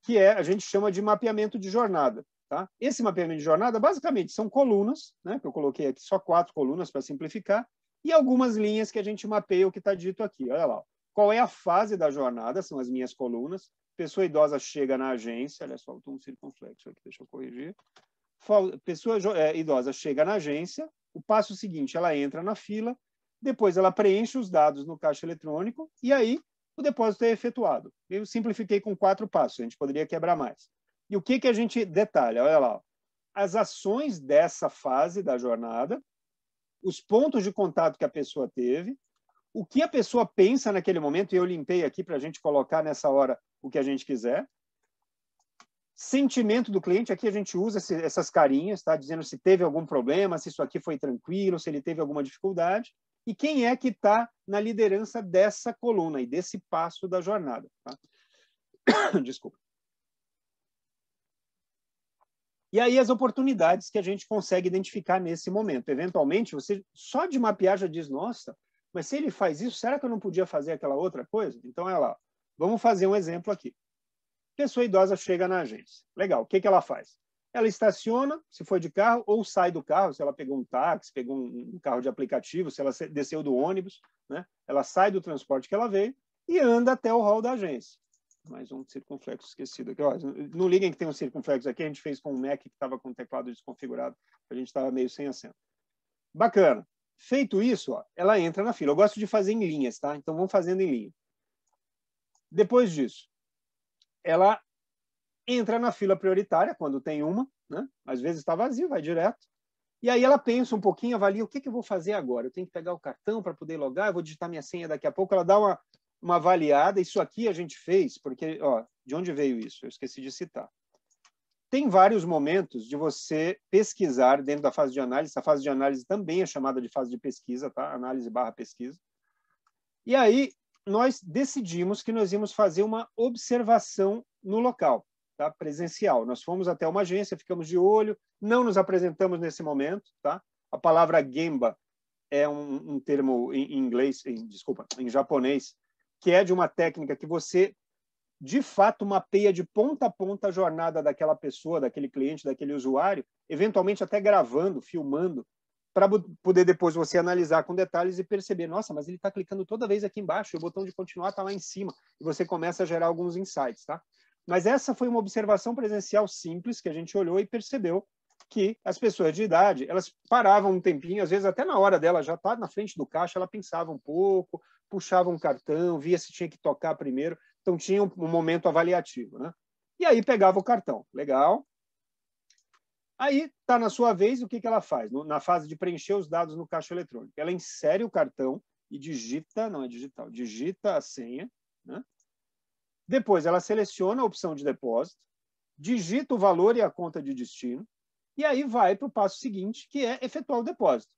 que a gente chama de mapeamento de jornada. Tá? Esse mapeamento de jornada, basicamente, são colunas, né, que eu coloquei aqui só 4 colunas para simplificar, e algumas linhas que a gente mapeia o que está dito aqui. Olha lá. Qual é a fase da jornada? São as minhas colunas. Pessoa idosa chega na agência. Olha só, faltou um circunflexo aqui, deixa eu corrigir. Pessoa idosa chega na agência. O passo seguinte, ela entra na fila. Depois, ela preenche os dados no caixa eletrônico. E aí, o depósito é efetuado. Eu simplifiquei com 4 passos. A gente poderia quebrar mais. E o que a gente detalha? Olha lá. As ações dessa fase da jornada, os pontos de contato que a pessoa teve, o que a pessoa pensa naquele momento, e eu limpei aqui para a gente colocar nessa hora o que a gente quiser. Sentimento do cliente, aqui a gente usa essas carinhas, tá? Dizendo se teve algum problema, se isso aqui foi tranquilo, se ele teve alguma dificuldade, e quem é que está na liderança dessa coluna e desse passo da jornada. Tá? Desculpa. E aí as oportunidades que a gente consegue identificar nesse momento. Eventualmente, você só de mapear já diz, nossa, mas se ele faz isso, será que eu não podia fazer aquela outra coisa? Então, olha lá. Vamos fazer um exemplo aqui. Pessoa idosa chega na agência. Legal. O que ela faz? Ela estaciona, se for de carro, ou sai do carro, se ela pegou um táxi, pegou um carro de aplicativo, se ela desceu do ônibus, né? Ela sai do transporte que ela veio e anda até o hall da agência. Mais um circunflexo esquecido aqui. Ó, não liguem que tem um circunflexo aqui, a gente fez com um Mac que estava com o teclado desconfigurado, a gente estava meio sem acento. Bacana. Feito isso, ó, ela entra na fila. Eu gosto de fazer em linhas, tá? Então vamos fazendo em linha. Depois disso, ela entra na fila prioritária, quando tem uma, né? Às vezes está vazio, vai direto. E aí ela pensa um pouquinho, avalia o que eu vou fazer agora. Eu tenho que pegar o cartão para poder logar, eu vou digitar minha senha daqui a pouco. Ela dá uma avaliada. Isso aqui a gente fez, porque, ó, de onde veio isso? Eu esqueci de citar. tem vários momentos de você pesquisar dentro da fase de análise. Essa fase de análise também é chamada de fase de pesquisa, tá? Análise/pesquisa. E aí, nós decidimos que nós íamos fazer uma observação no local, tá? Presencial. Nós fomos até uma agência, ficamos de olho, não nos apresentamos nesse momento, tá? A palavra Gemba é um termo em inglês, em japonês, que é de uma técnica que você, de fato, mapeia de ponta a ponta a jornada daquela pessoa, daquele cliente, daquele usuário, eventualmente até gravando, filmando, para poder depois você analisar com detalhes e perceber, nossa, mas ele está clicando toda vez aqui embaixo, e o botão de continuar está lá em cima, e você começa a gerar alguns insights, tá? Mas essa foi uma observação presencial simples que a gente olhou e percebeu que as pessoas de idade, elas paravam um tempinho, às vezes até na hora dela já estar na frente do caixa, ela pensava um pouco, puxava um cartão, via se tinha que tocar primeiro, então tinha um momento avaliativo, né? E aí pegava o cartão, legal. Aí está na sua vez, o que ela faz? Na fase de preencher os dados no caixa eletrônico, ela insere o cartão e digita, não é digital, digita a senha, né? Depois ela seleciona a opção de depósito, digita o valor e a conta de destino, e aí vai para o passo seguinte, que é efetuar o depósito.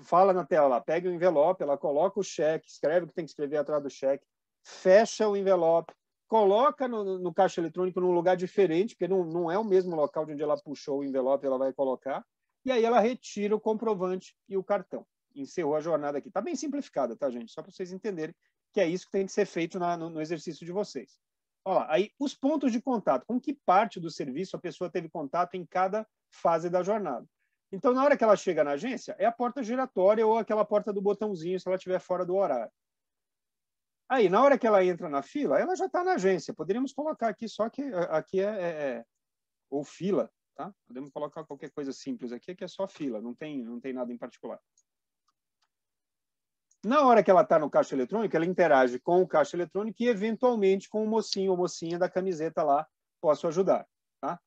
Fala na tela lá, pega o envelope, ela coloca o cheque, escreve o que tem que escrever atrás do cheque, fecha o envelope, coloca no caixa eletrônico num lugar diferente, porque não é o mesmo local de onde ela puxou o envelope, ela vai colocar, e aí ela retira o comprovante e o cartão. Encerrou a jornada aqui. Está bem simplificada, tá, gente? Só para vocês entenderem que é isso que tem que ser feito no exercício de vocês. Olha lá, aí os pontos de contato, com que parte do serviço a pessoa teve contato em cada fase da jornada. Então, na hora que ela chega na agência, é a porta giratória ou aquela porta do botãozinho, se ela estiver fora do horário. Aí, na hora que ela entra na fila, ela já está na agência. Poderíamos colocar aqui, só que aqui ou fila, tá? Podemos colocar qualquer coisa simples aqui, que é só fila, não tem nada em particular. Na hora que ela está no caixa eletrônico, ela interage com o caixa eletrônico e, eventualmente, com o mocinho ou mocinha da camiseta lá, posso ajudar, tá?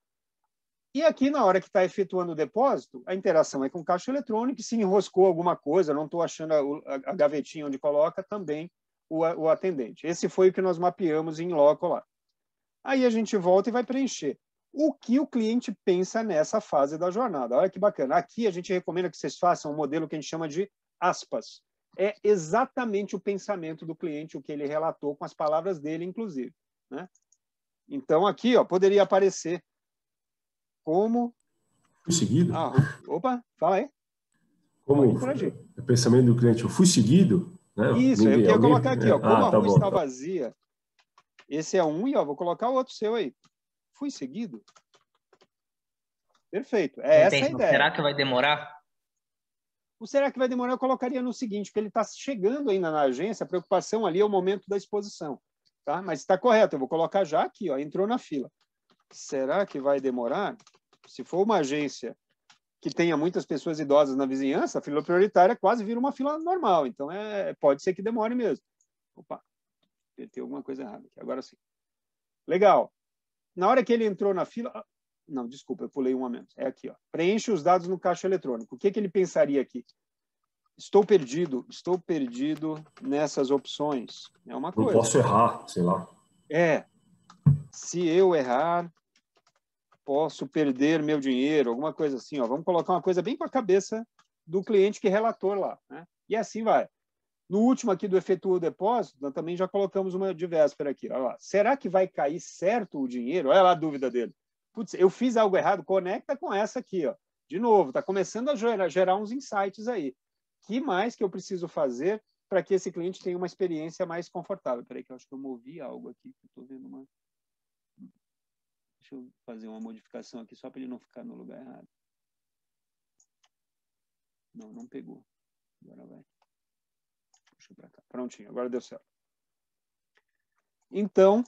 E aqui, na hora que está efetuando o depósito, a interação é com o caixa eletrônico, e se enroscou alguma coisa, não estou achando a gavetinha onde coloca, também o atendente. Esse foi o que nós mapeamos em loco lá. Aí a gente volta e vai preencher. O que o cliente pensa nessa fase da jornada? Olha que bacana. Aqui a gente recomenda que vocês façam um modelo que a gente chama de aspas. É exatamente o pensamento do cliente, o que ele relatou, com as palavras dele, inclusive, né? Então, aqui, ó, poderia aparecer como... Fui seguido? Opa, fala aí. Como o pensamento do cliente, eu fui seguido? Né? Isso, eu queria colocar aqui, ó, como a rua está tá. vazia. Esse é um, e ó, vou colocar o outro seu aí. Fui seguido? Perfeito, é essa a ideia. Será que vai demorar? O será que vai demorar? Eu colocaria no seguinte, porque ele está chegando ainda na agência, a preocupação ali é o momento da exposição, tá? Mas está correto, eu vou colocar já aqui, ó, entrou na fila. Será que vai demorar? Se for uma agência que tenha muitas pessoas idosas na vizinhança, a fila prioritária quase vira uma fila normal, então pode ser que demore mesmo. Opa, tem alguma coisa errada aqui, agora sim. Legal. Na hora que ele entrou na fila... Não, desculpa, eu pulei um a menos. É aqui, ó. Preenche os dados no caixa eletrônico. O que ele pensaria aqui? Estou perdido nessas opções. É uma coisa. Não posso errar, sei lá. Se eu errar, posso perder meu dinheiro, alguma coisa assim, ó. Vamos colocar uma coisa bem com a cabeça do cliente que relatou lá, né? E assim vai. No último aqui do efetua o depósito, nós também já colocamos uma de véspera aqui. Olha lá. Será que vai cair certo o dinheiro? Olha lá a dúvida dele. Putz, eu fiz algo errado, conecta com essa aqui, ó. De novo, está começando a gerar uns insights aí. Que mais que eu preciso fazer para que esse cliente tenha uma experiência mais confortável? Espera aí, que eu acho que eu movi algo aqui. Estou vendo uma... Deixa eu fazer uma modificação aqui só para ele não ficar no lugar errado. Não pegou. Agora vai. Puxa para cá. Prontinho, agora deu certo. Então...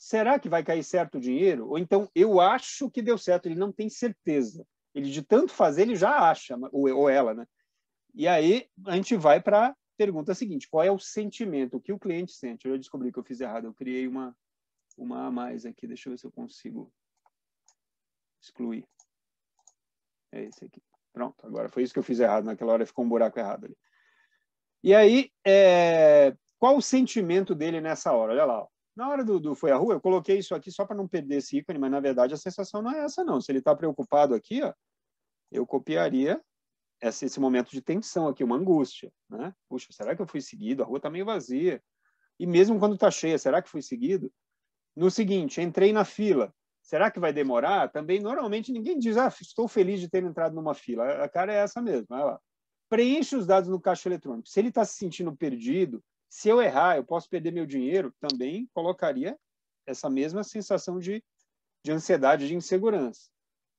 será que vai cair certo o dinheiro? Ou então, eu acho que deu certo, ele não tem certeza. Ele, de tanto fazer, ele já acha, ou ela, né? E aí, a gente vai para a pergunta seguinte, qual é o sentimento, o que o cliente sente? Eu já descobri que eu fiz errado, eu criei uma a mais aqui, deixa eu ver se eu consigo excluir. É esse aqui. Pronto, agora foi isso que eu fiz errado, naquela hora ficou um buraco errado ali. E aí, qual o sentimento dele nessa hora? Olha lá, ó. Na hora do foi à rua, eu coloquei isso aqui só para não perder esse ícone, mas, na verdade, a sensação não é essa, não. Se ele está preocupado aqui, ó, eu copiaria esse momento de tensão aqui, uma angústia, né? Puxa, será que eu fui seguido? A rua está meio vazia. E mesmo quando está cheia, será que fui seguido? No seguinte, entrei na fila. Será que vai demorar? Também, normalmente, ninguém diz, estou feliz de ter entrado numa fila. A cara é essa mesmo. Vai lá. Preenche os dados no caixa eletrônico. Se ele está se sentindo perdido, se eu errar, eu posso perder meu dinheiro, também colocaria essa mesma sensação de ansiedade, de insegurança.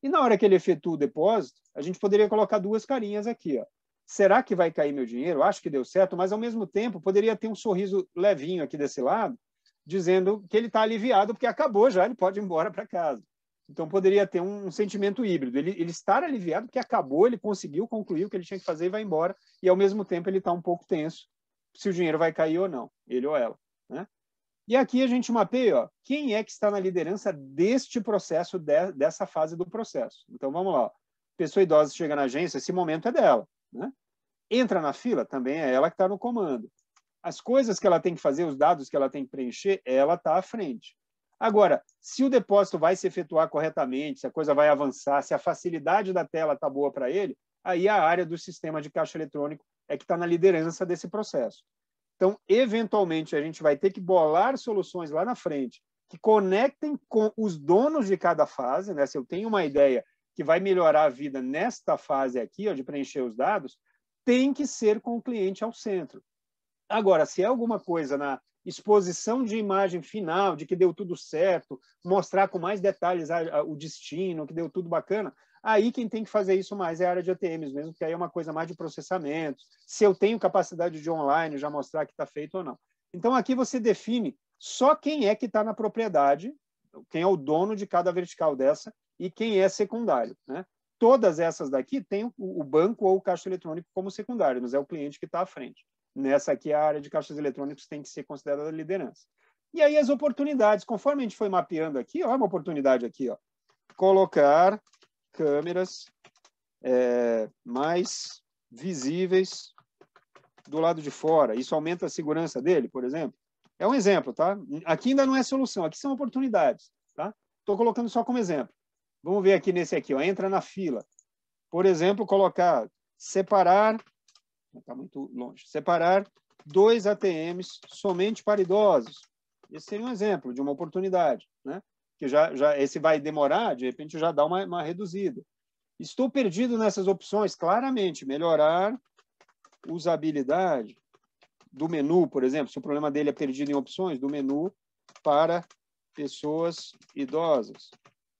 E na hora que ele efetua o depósito, a gente poderia colocar duas carinhas aqui. Ó. Será que vai cair meu dinheiro? Acho que deu certo, mas, ao mesmo tempo, poderia ter um sorriso levinho aqui desse lado, dizendo que ele está aliviado porque acabou já, ele pode ir embora para casa. Então, poderia ter um sentimento híbrido. Ele estar aliviado porque acabou, ele conseguiu concluir o que ele tinha que fazer e vai embora, e, ao mesmo tempo, ele está um pouco tenso se o dinheiro vai cair ou não, ele ou ela. Né? E aqui a gente mapeia, ó, quem é que está na liderança deste processo, dessa fase do processo. Então, vamos lá. Ó. Pessoa idosa chega na agência, esse momento é dela. Né? Entra na fila, também é ela que está no comando. As coisas que ela tem que fazer, os dados que ela tem que preencher, ela está à frente. Agora, se o depósito vai se efetuar corretamente, se a coisa vai avançar, se a facilidade da tela está boa para ele, aí a área do sistema de caixa eletrônico é que está na liderança desse processo. Então, eventualmente, a gente vai ter que bolar soluções lá na frente que conectem com os donos de cada fase. Né? Se eu tenho uma ideia que vai melhorar a vida nesta fase aqui, ó, de preencher os dados, tem que ser com o cliente ao centro. Agora, se é alguma coisa na exposição de imagem final, de que deu tudo certo, mostrar com mais detalhes o destino, que deu tudo bacana, aí quem tem que fazer isso mais é a área de ATMs mesmo, porque aí é uma coisa mais de processamento. Se eu tenho capacidade de online, já mostrar que está feito ou não. Então, aqui você define só quem é que está na propriedade, quem é o dono de cada vertical dessa e quem é secundário. Né? Todas essas daqui têm o banco ou o caixa eletrônico como secundário, mas é o cliente que está à frente. Nessa aqui, a área de caixas eletrônicos tem que ser considerada liderança. E aí as oportunidades, conforme a gente foi mapeando aqui, olha uma oportunidade aqui, ó, colocar câmeras mais visíveis do lado de fora. Isso aumenta a segurança dele, por exemplo. É um exemplo, tá? Aqui ainda não é solução, aqui são oportunidades, tá? Estou colocando só como exemplo. Vamos ver aqui nesse aqui, ó, entra na fila. Por exemplo, colocar, separar, está muito longe, separar 2 ATMs somente para idosos. Esse seria um exemplo de uma oportunidade, né? Que já esse vai demorar, de repente já dá uma reduzida. Estou perdido nessas opções, claramente, melhorar usabilidade do menu, por exemplo, se o problema dele é perdido em opções, do menu para pessoas idosas.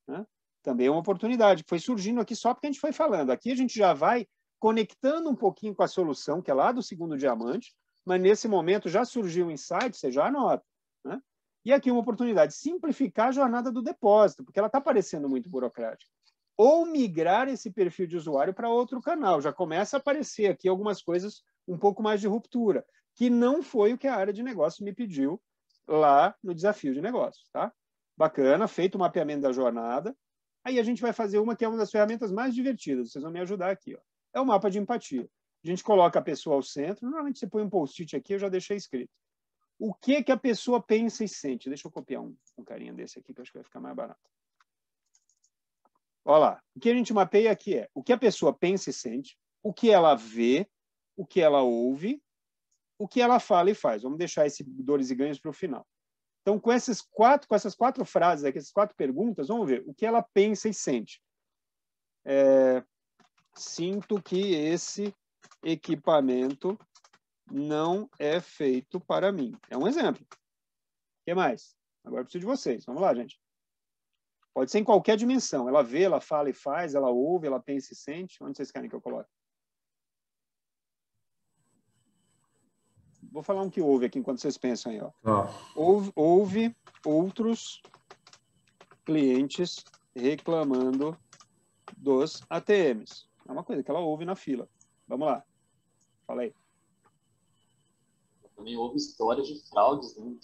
Né? Também é uma oportunidade, que foi surgindo aqui só porque a gente foi falando. Aqui a gente já vai conectando um pouquinho com a solução, que é lá do segundo diamante, mas nesse momento já surgiu um insight, você já anota. Né? E aqui uma oportunidade, simplificar a jornada do depósito, porque ela está parecendo muito burocrática. Ou migrar esse perfil de usuário para outro canal. Já começa a aparecer aqui algumas coisas um pouco mais de ruptura, que não foi o que a área de negócio me pediu lá no desafio de negócios. Tá? Bacana, feito o mapeamento da jornada. Aí a gente vai fazer uma que é uma das ferramentas mais divertidas. Vocês vão me ajudar aqui. Ó. É o mapa de empatia. A gente coloca a pessoa ao centro. Normalmente você põe um post-it aqui, eu já deixei escrito. O que a pessoa pensa e sente? Deixa eu copiar um carinha desse aqui, que eu acho que vai ficar mais barato. Olha lá. O que a gente mapeia aqui é o que a pessoa pensa e sente, o que ela vê, o que ela ouve, o que ela fala e faz. Vamos deixar esse dores e ganhos para o final. Então, com essas 4 frases aqui, essas 4 perguntas, vamos ver o que ela pensa e sente. Sinto que esse equipamento não é feito para mim. É um exemplo. O que mais? Agora eu preciso de vocês. Vamos lá, gente. Pode ser em qualquer dimensão. Ela vê, ela fala e faz, ela ouve, ela pensa e sente. Onde vocês querem que eu coloque? Vou falar um que ouve aqui enquanto vocês pensam aí. Ó. Ouve outros clientes reclamando dos ATMs. É uma coisa que ela ouve na fila. Vamos lá. Fala aí. Também houve histórias de fraudes, né?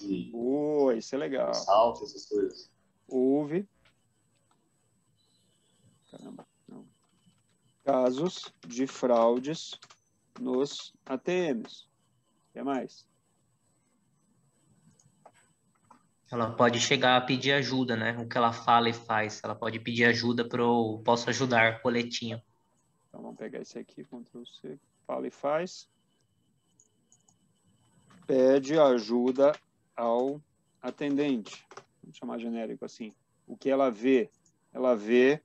Isso é legal. Assalto, essas coisas. Houve. Caramba, não. Casos de fraudes nos ATMs. O que mais? Ela pode chegar a pedir ajuda, né? O que ela fala e faz. Ela pode pedir ajuda pro posso ajudar, coletinho. Então, vamos pegar esse aqui, Ctrl C, fala e faz. Pede ajuda ao atendente. Vamos chamar genérico assim. O que ela vê? Ela vê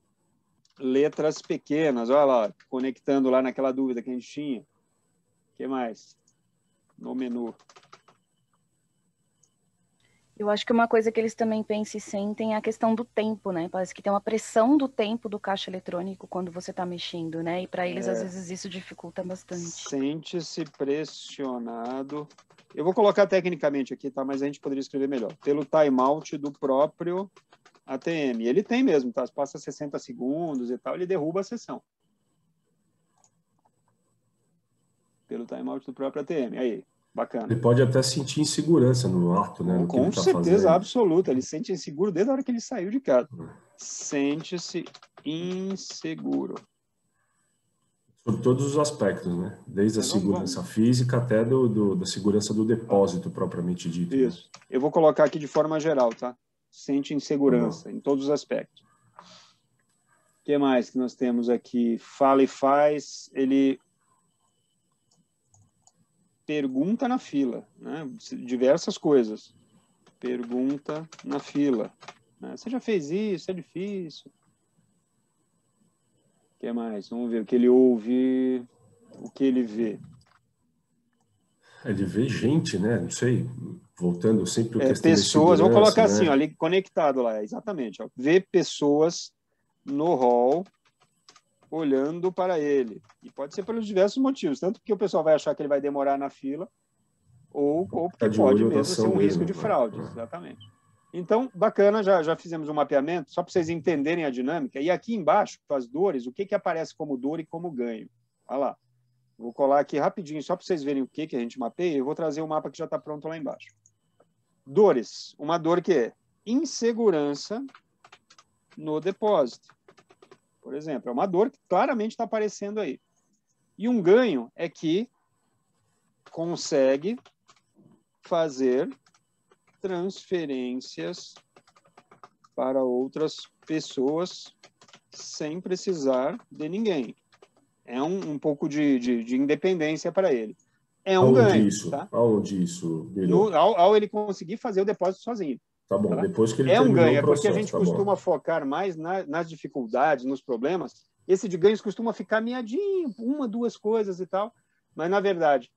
letras pequenas, olha lá, conectando lá naquela dúvida que a gente tinha. O que mais? No menu. Eu acho que uma coisa que eles também pensam e sentem é a questão do tempo, né? Parece que tem uma pressão do tempo do caixa eletrônico quando você está mexendo, né? E para eles, às vezes, isso dificulta bastante. Sente-se pressionado. Eu vou colocar tecnicamente aqui, tá? Mas a gente poderia escrever melhor. Pelo timeout do próprio ATM. Ele tem mesmo, tá? Passa 60 segundos e tal, ele derruba a sessão. Pelo timeout do próprio ATM. Aí, bacana. Ele pode até sentir insegurança no ato, né? No que Com ele tá certeza fazendo. absoluta. Ele se sente inseguro desde a hora que ele saiu de casa. Sente-se inseguro. Sobre todos os aspectos, né? Desde a segurança física até da segurança do depósito propriamente dito. Isso. Né? Eu vou colocar aqui de forma geral, tá? Sente insegurança em todos os aspectos. O que mais que nós temos aqui? Fala e faz. Ele pergunta na fila, né? Diversas coisas. Pergunta na fila. Né? Você já fez isso? É difícil. O que mais? Vamos ver o que ele ouve, o que ele vê. Ele vê gente, né? Não sei, voltando sempre a questão pessoas, vou colocar assim, né? ó, ali conectado lá, exatamente. Ó, vê pessoas no hall olhando para ele. E pode ser pelos diversos motivos, tanto porque o pessoal vai achar que ele vai demorar na fila, ou porque pode mesmo ser um risco de fraude. Exatamente. Então, bacana, já fizemos um mapeamento, só para vocês entenderem a dinâmica. E aqui embaixo, as dores, o que aparece como dor e como ganho? Olha lá. Vou colar aqui rapidinho, só para vocês verem o que a gente mapeia. Eu vou trazer o mapa que já está pronto lá embaixo. Dores. Uma dor que é insegurança no depósito. Por exemplo, é uma dor que claramente está aparecendo aí. E um ganho é que consegue fazer transferências para outras pessoas sem precisar de ninguém. É um pouco de independência para ele. É um ganho. Isso? Tá? Aonde isso? Ao ele conseguir fazer o depósito sozinho. Tá bom, tá? Depois que ele um ganho, o processo, porque a gente costuma focar mais nas dificuldades, nos problemas. Esse de ganhos costuma ficar miadinho, uma, duas coisas e tal, mas, na verdade,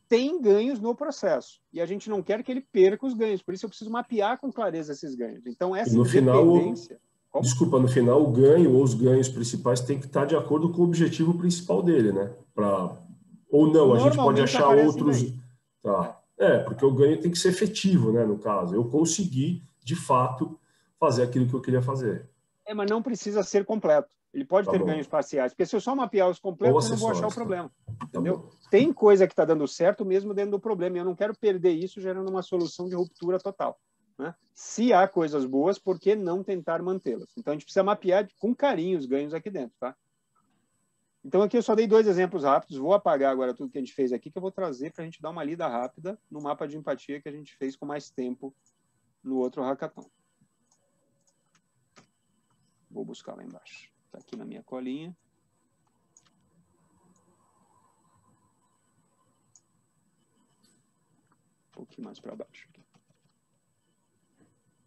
tem ganhos no processo. E a gente não quer que ele perca os ganhos. Por isso, eu preciso mapear com clareza esses ganhos. Então, essa independência... Desculpa, no final, o ganho ou os ganhos principais tem que estar de acordo com o objetivo principal dele, né? Ou não, a gente pode achar outros... Tá. Porque o ganho tem que ser efetivo, né? No caso, eu consegui, de fato, fazer aquilo que eu queria fazer. Mas não precisa ser completo. Ele pode ter ganhos parciais, porque se eu só mapear os completos, eu não vou achar o problema. Entendeu? Tem coisa que está dando certo mesmo dentro do problema, e eu não quero perder isso gerando uma solução de ruptura total. Né? Se há coisas boas, por que não tentar mantê-las? Então, a gente precisa mapear com carinho os ganhos aqui dentro. Tá? Então, aqui eu só dei 2 exemplos rápidos. Vou apagar agora tudo que a gente fez aqui, que eu vou trazer para a gente dar uma lida rápida no mapa de empatia que a gente fez com mais tempo no outro hackathon. Vou buscar lá embaixo. Está aqui na minha colinha. Um pouquinho mais para baixo. Aqui.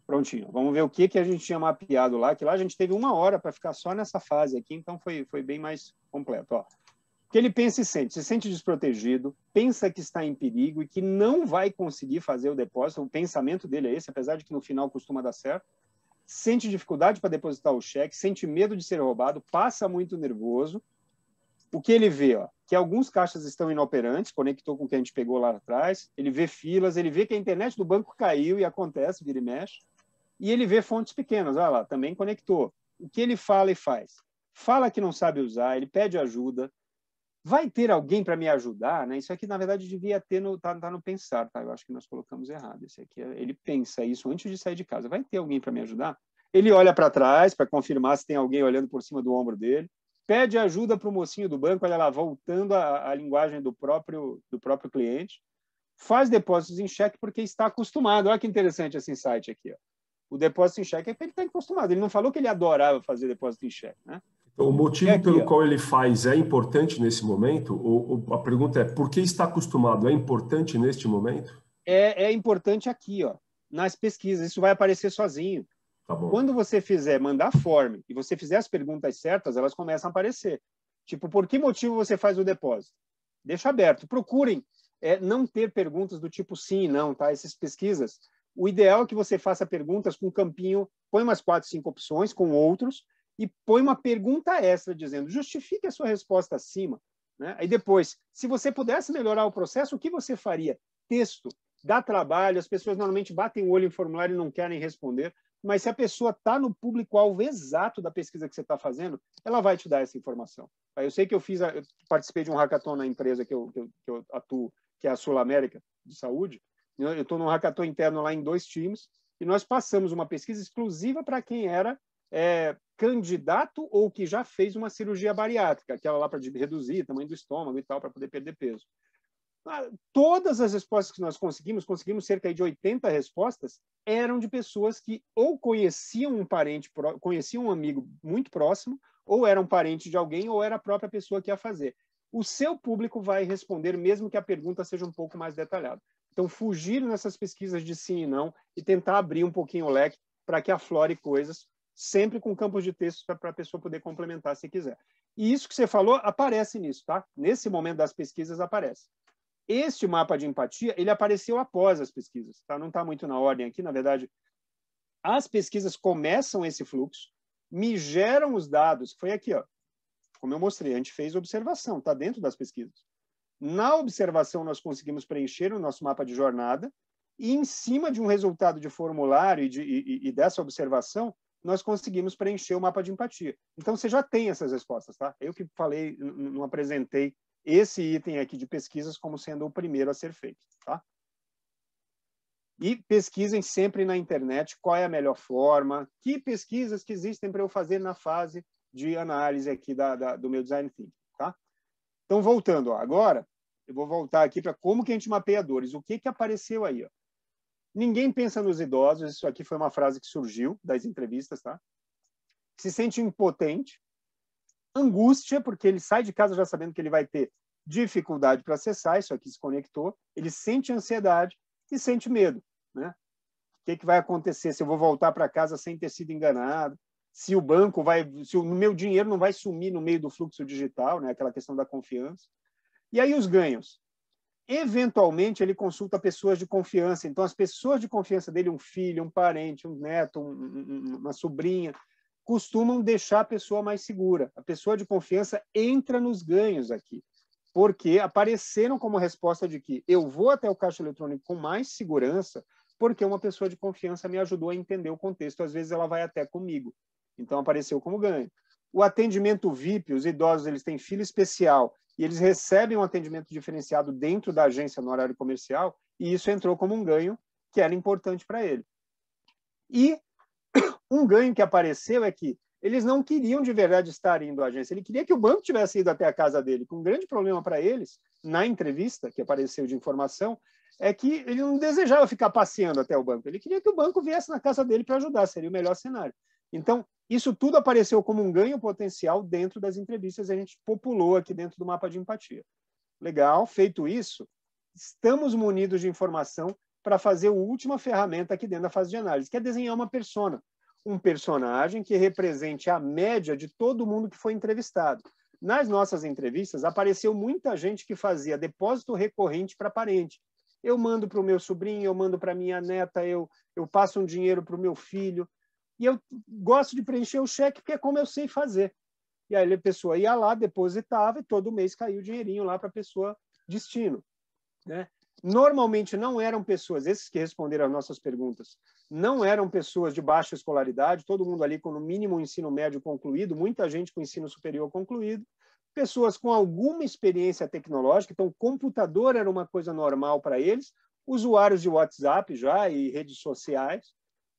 Prontinho. Vamos ver o que a gente tinha mapeado lá, que lá a gente teve 1 hora para ficar só nessa fase aqui, então foi bem mais completo. Ó. O que ele pensa e se sente desprotegido, pensa que está em perigo e que não vai conseguir fazer o depósito, o pensamento dele é esse, apesar de que no final costuma dar certo, sente dificuldade para depositar o cheque, sente medo de ser roubado, passa muito nervoso. O que ele vê? Ó, que alguns caixas estão inoperantes, conectou com o que a gente pegou lá atrás, ele vê filas, ele vê que a internet do banco caiu e acontece, vira e mexe, e ele vê fontes pequenas, olha lá, também conectou. O que ele fala e faz? Fala que não sabe usar, ele pede ajuda, vai ter alguém para me ajudar? Né? Isso aqui, na verdade, devia ter tá no pensar, tá? Eu acho que nós colocamos errado. Esse aqui, ele pensa isso antes de sair de casa. Vai ter alguém para me ajudar? Ele olha para trás para confirmar se tem alguém olhando por cima do ombro dele, pede ajuda para o mocinho do banco, olha lá, voltando à linguagem do próprio cliente. faz depósitos em cheque porque está acostumado. Olha que interessante esse insight aqui. Ó. O depósito em cheque é porque ele está acostumado. Ele não falou que ele adorava fazer depósito em cheque. Né? Então, o motivo aqui, pelo qual ele faz é importante nesse momento? Ou a pergunta é, por que está acostumado? É importante neste momento? É importante aqui, ó, nas pesquisas. Isso vai aparecer sozinho. Tá bom. Quando você mandar form e você fizer as perguntas certas, elas começam a aparecer. Tipo, por que motivo você faz o depósito? Deixa aberto. Procurem não ter perguntas do tipo sim e não, tá? Essas pesquisas. O ideal é que você faça perguntas com um campinho, põe umas 4, 5 opções com outros e põe uma pergunta extra dizendo justifique a sua resposta acima. Né? Aí depois, se você pudesse melhorar o processo, o que você faria? Texto. Dá trabalho, as pessoas normalmente batem o olho em formulário e não querem responder, mas se a pessoa está no público-alvo exato da pesquisa que você está fazendo, ela vai te dar essa informação. Eu sei que eu participei de um hackathon na empresa que eu atuo, que é a Sul América de Saúde. Eu estou num hackathon interno lá em 2 times, e nós passamos uma pesquisa exclusiva para quem era candidato ou que já fez uma cirurgia bariátrica, aquela lá para reduzir o tamanho do estômago e tal, para poder perder peso. Todas as respostas que nós conseguimos cerca de 80 respostas, eram de pessoas que ou conheciam um parente, conheciam um amigo muito próximo, ou eram parente de alguém, ou era a própria pessoa que ia fazer. O seu público vai responder, mesmo que a pergunta seja um pouco mais detalhada. Então, fugir nessas pesquisas de sim e não e tentar abrir um pouquinho o leque para que aflore coisas, sempre com campos de texto para a pessoa poder complementar se quiser. E isso que você falou aparece nisso, tá? Nesse momento das pesquisas aparece. Este mapa de empatia, ele apareceu após as pesquisas, tá? Não está muito na ordem aqui, na verdade, as pesquisas começam esse fluxo, me geram os dados, foi aqui, ó, como eu mostrei, a gente fez observação, está dentro das pesquisas. Na observação, nós conseguimos preencher o nosso mapa de jornada, e em cima de um resultado de formulário e dessa observação, nós conseguimos preencher o mapa de empatia. Então, você já tem essas respostas, tá? Eu que falei, não apresentei esse item aqui de pesquisas como sendo o primeiro a ser feito, tá? E pesquisem sempre na internet qual é a melhor forma, que pesquisas que existem para eu fazer na fase de análise aqui do meu design thinking, tá? Então, voltando, ó, agora, eu vou voltar aqui para como que a gente mapeia dores. O que apareceu aí, ó? Ninguém pensa nos idosos, isso aqui foi uma frase que surgiu das entrevistas, tá? Se sente impotente, angústia, porque ele sai de casa já sabendo que ele vai ter dificuldade para acessar, isso aqui se conectou, ele sente ansiedade e sente medo, né? O que vai acontecer se eu vou voltar para casa sem ter sido enganado, se o banco se o meu dinheiro não vai sumir no meio do fluxo digital, né? Aquela questão da confiança. E aí os ganhos. Eventualmente, ele consulta pessoas de confiança. Então, as pessoas de confiança dele, um filho, um parente, um neto, uma sobrinha, costumam deixar a pessoa mais segura. A pessoa de confiança entra nos ganhos aqui, porque apareceram como resposta de que eu vou até o caixa eletrônico com mais segurança, porque uma pessoa de confiança me ajudou a entender o contexto. Às vezes, ela vai até comigo. Então, apareceu como ganho. O atendimento VIP, os idosos eles têm fila especial e eles recebem um atendimento diferenciado dentro da agência no horário comercial, e isso entrou como um ganho que era importante para ele. E um ganho que apareceu é que eles não queriam de verdade estar indo à agência, ele queria que o banco tivesse ido até a casa dele. Um grande problema para eles, na entrevista que apareceu de informação, é que ele não desejava ficar passeando até o banco, ele queria que o banco viesse na casa dele para ajudar, seria o melhor cenário. Então, isso tudo apareceu como um ganho potencial dentro das entrevistas, a gente populou aqui dentro do mapa de empatia. Legal, feito isso, estamos munidos de informação para fazer a última ferramenta aqui dentro da fase de análise, que é desenhar uma persona. Um personagem que represente a média de todo mundo que foi entrevistado. Nas nossas entrevistas, apareceu muita gente que fazia depósito recorrente para parente. Eu mando para o meu sobrinho, eu mando para minha neta, eu passo um dinheiro para o meu filho. E eu gosto de preencher o cheque, porque é como eu sei fazer. E aí a pessoa ia lá, depositava, e todo mês caía o dinheirinho lá para a pessoa destino. Né? Normalmente não eram pessoas, esses que responderam às nossas perguntas, não eram pessoas de baixa escolaridade, todo mundo ali com no mínimo o ensino médio concluído, muita gente com ensino superior concluído, pessoas com alguma experiência tecnológica, então computador era uma coisa normal para eles, usuários de WhatsApp já e redes sociais.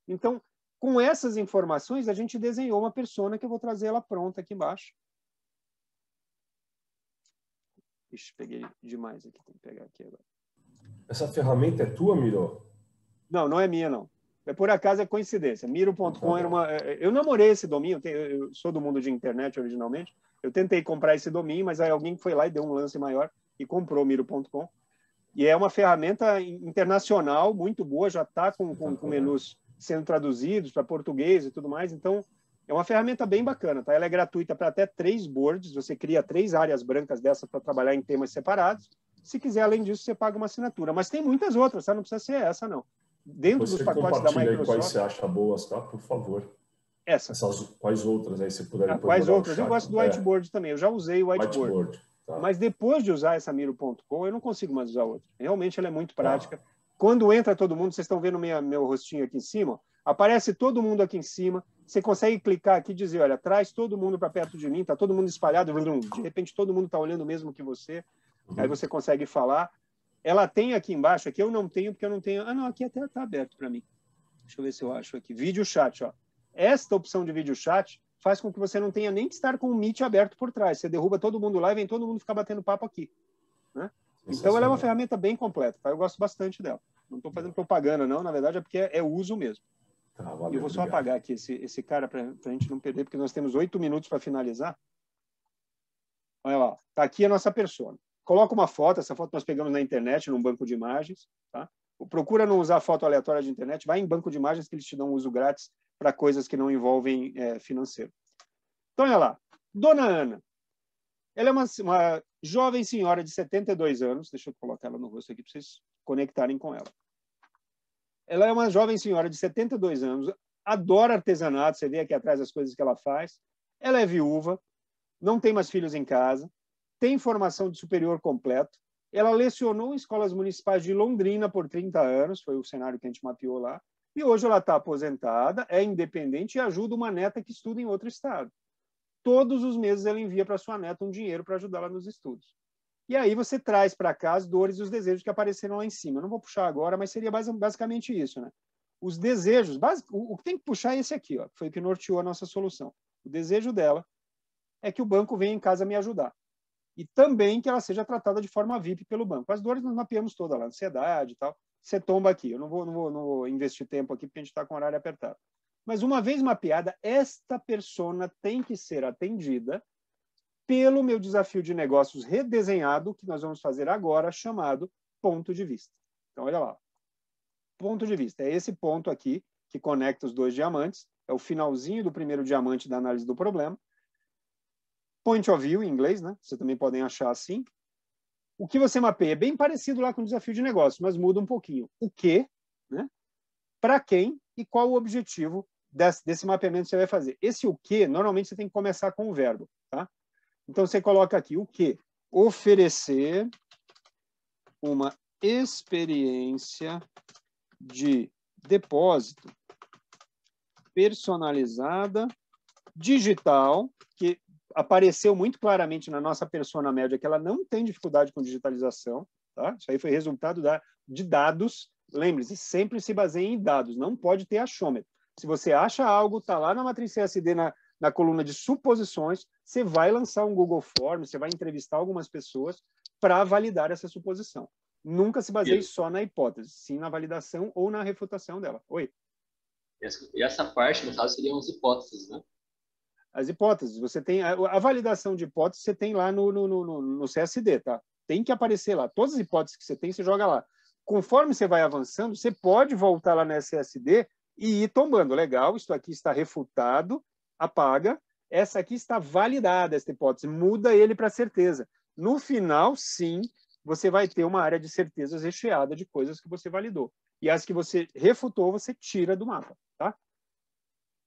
Então, com essas informações, a gente desenhou uma persona que eu vou trazer ela pronta aqui embaixo. Ixi, peguei demais aqui, tem que pegar aqui agora. Essa ferramenta é tua, Miro? Não, não é minha, não. Por acaso é coincidência. Miro.com era uma... Eu namorei esse domínio, eu sou do mundo de internet originalmente, eu tentei comprar esse domínio, mas aí alguém foi lá e deu um lance maior e comprou o Miro.com. E é uma ferramenta internacional muito boa, já está com menus sendo traduzidos para português e tudo mais, então é uma ferramenta bem bacana, tá? Ela é gratuita para até 3 boards, você cria 3 áreas brancas dessa para trabalhar em temas separados. Se quiser, além disso, você paga uma assinatura. Mas tem muitas outras, tá? Não precisa ser essa, não. Dentro dos pacotes da Microsoft... Quais você acha boas, tá? Por favor. Quais outras aí você puder Quais outras? Eu gosto do Whiteboard também. Eu já usei o Whiteboard. Tá. Mas depois de usar essa Miro.com, eu não consigo mais usar outra. Realmente ela é muito prática. Quando entra todo mundo, vocês estão vendo meu rostinho aqui em cima, aparece todo mundo aqui em cima, você consegue clicar aqui e dizer, olha, traz todo mundo para perto de mim, está todo mundo espalhado, de repente todo mundo está olhando o mesmo que você, aí você consegue falar. Ela tem aqui embaixo, aqui eu não tenho, porque eu não tenho... Ah, não, aqui até está aberto para mim. Deixa eu ver se eu acho aqui. Vídeo chat, ó. Esta opção de vídeo chat faz com que você não tenha nem que estar com o Meet aberto por trás. Você derruba todo mundo lá e vem todo mundo ficar batendo papo aqui. Né? Então, ela é uma ferramenta bem completa. Tá? Eu gosto bastante dela. Não estou fazendo propaganda, não. Na verdade, é porque é uso mesmo. Valeu, eu vou só apagar aqui esse cara para a gente não perder, porque nós temos 8 minutos para finalizar. Olha lá. Está aqui a nossa persona. Coloca uma foto. Essa foto nós pegamos na internet, num banco de imagens. Tá? Procura não usar foto aleatória de internet. Vai em banco de imagens que eles te dão uso grátis para coisas que não envolvem financeiro. Então, olha lá. Dona Ana. Ela é uma jovem senhora de 72 anos. Deixa eu colocar ela no rosto aqui para vocês conectarem com ela. Ela é uma jovem senhora de 72 anos, adora artesanato, você vê aqui atrás as coisas que ela faz. Ela é viúva, não tem mais filhos em casa, tem formação de superior completo. Ela lecionou em escolas municipais de Londrina por 30 anos, foi o cenário que a gente mapeou lá. E hoje ela está aposentada, é independente e ajuda uma neta que estuda em outro estado. Todos os meses ela envia para sua neta um dinheiro para ajudá-la nos estudos. E aí você traz para cá as dores e os desejos que apareceram lá em cima. Eu não vou puxar agora, mas seria basicamente isso, né? Os desejos, o que tem que puxar é esse aqui, ó, foi o que norteou a nossa solução. O desejo dela é que o banco venha em casa me ajudar. E também que ela seja tratada de forma VIP pelo banco. As dores nós mapeamos toda lá, ansiedade e tal. Você tomba aqui. Eu não vou investir tempo aqui porque a gente está com o horário apertado. Mas uma vez mapeada, esta persona tem que ser atendida pelo meu desafio de negócios redesenhado, que nós vamos fazer agora, chamado ponto de vista. Então, olha lá. Ponto de vista. É esse ponto aqui que conecta os 2 diamantes. É o finalzinho do primeiro diamante da análise do problema. Point of view, em inglês, né? Vocês também podem achar assim. O que você mapeia é bem parecido lá com o desafio de negócio, mas muda um pouquinho. O que, né? Para quem e qual o objetivo desse mapeamento que você vai fazer. Esse o que, normalmente você tem que começar com o verbo, tá? Então, você coloca aqui o quê? Oferecer uma experiência de depósito personalizada, digital, que apareceu muito claramente na nossa persona média, que ela não tem dificuldade com digitalização. Tá? Isso aí foi resultado de dados. Lembre-se, sempre se baseia em dados, não pode ter achômetro. Se você acha algo, está lá na matriz CSD, na coluna de suposições, você vai lançar um Google Forms, você vai entrevistar algumas pessoas para validar essa suposição. Nunca se baseie só na hipótese, sim na validação ou na refutação dela. Oi? E essa parte, no caso, seriam as hipóteses, né? As hipóteses. Você tem a validação de hipóteses, você tem lá no CSD, tá? Tem que aparecer lá. Todas as hipóteses que você tem, você joga lá. Conforme você vai avançando, você pode voltar lá no SSD e ir tombando. Legal, isso aqui está refutado, apaga. Essa aqui está validada, essa hipótese. Muda ele para certeza. No final, sim, você vai ter uma área de certezas recheada de coisas que você validou. E as que você refutou, você tira do mapa, tá?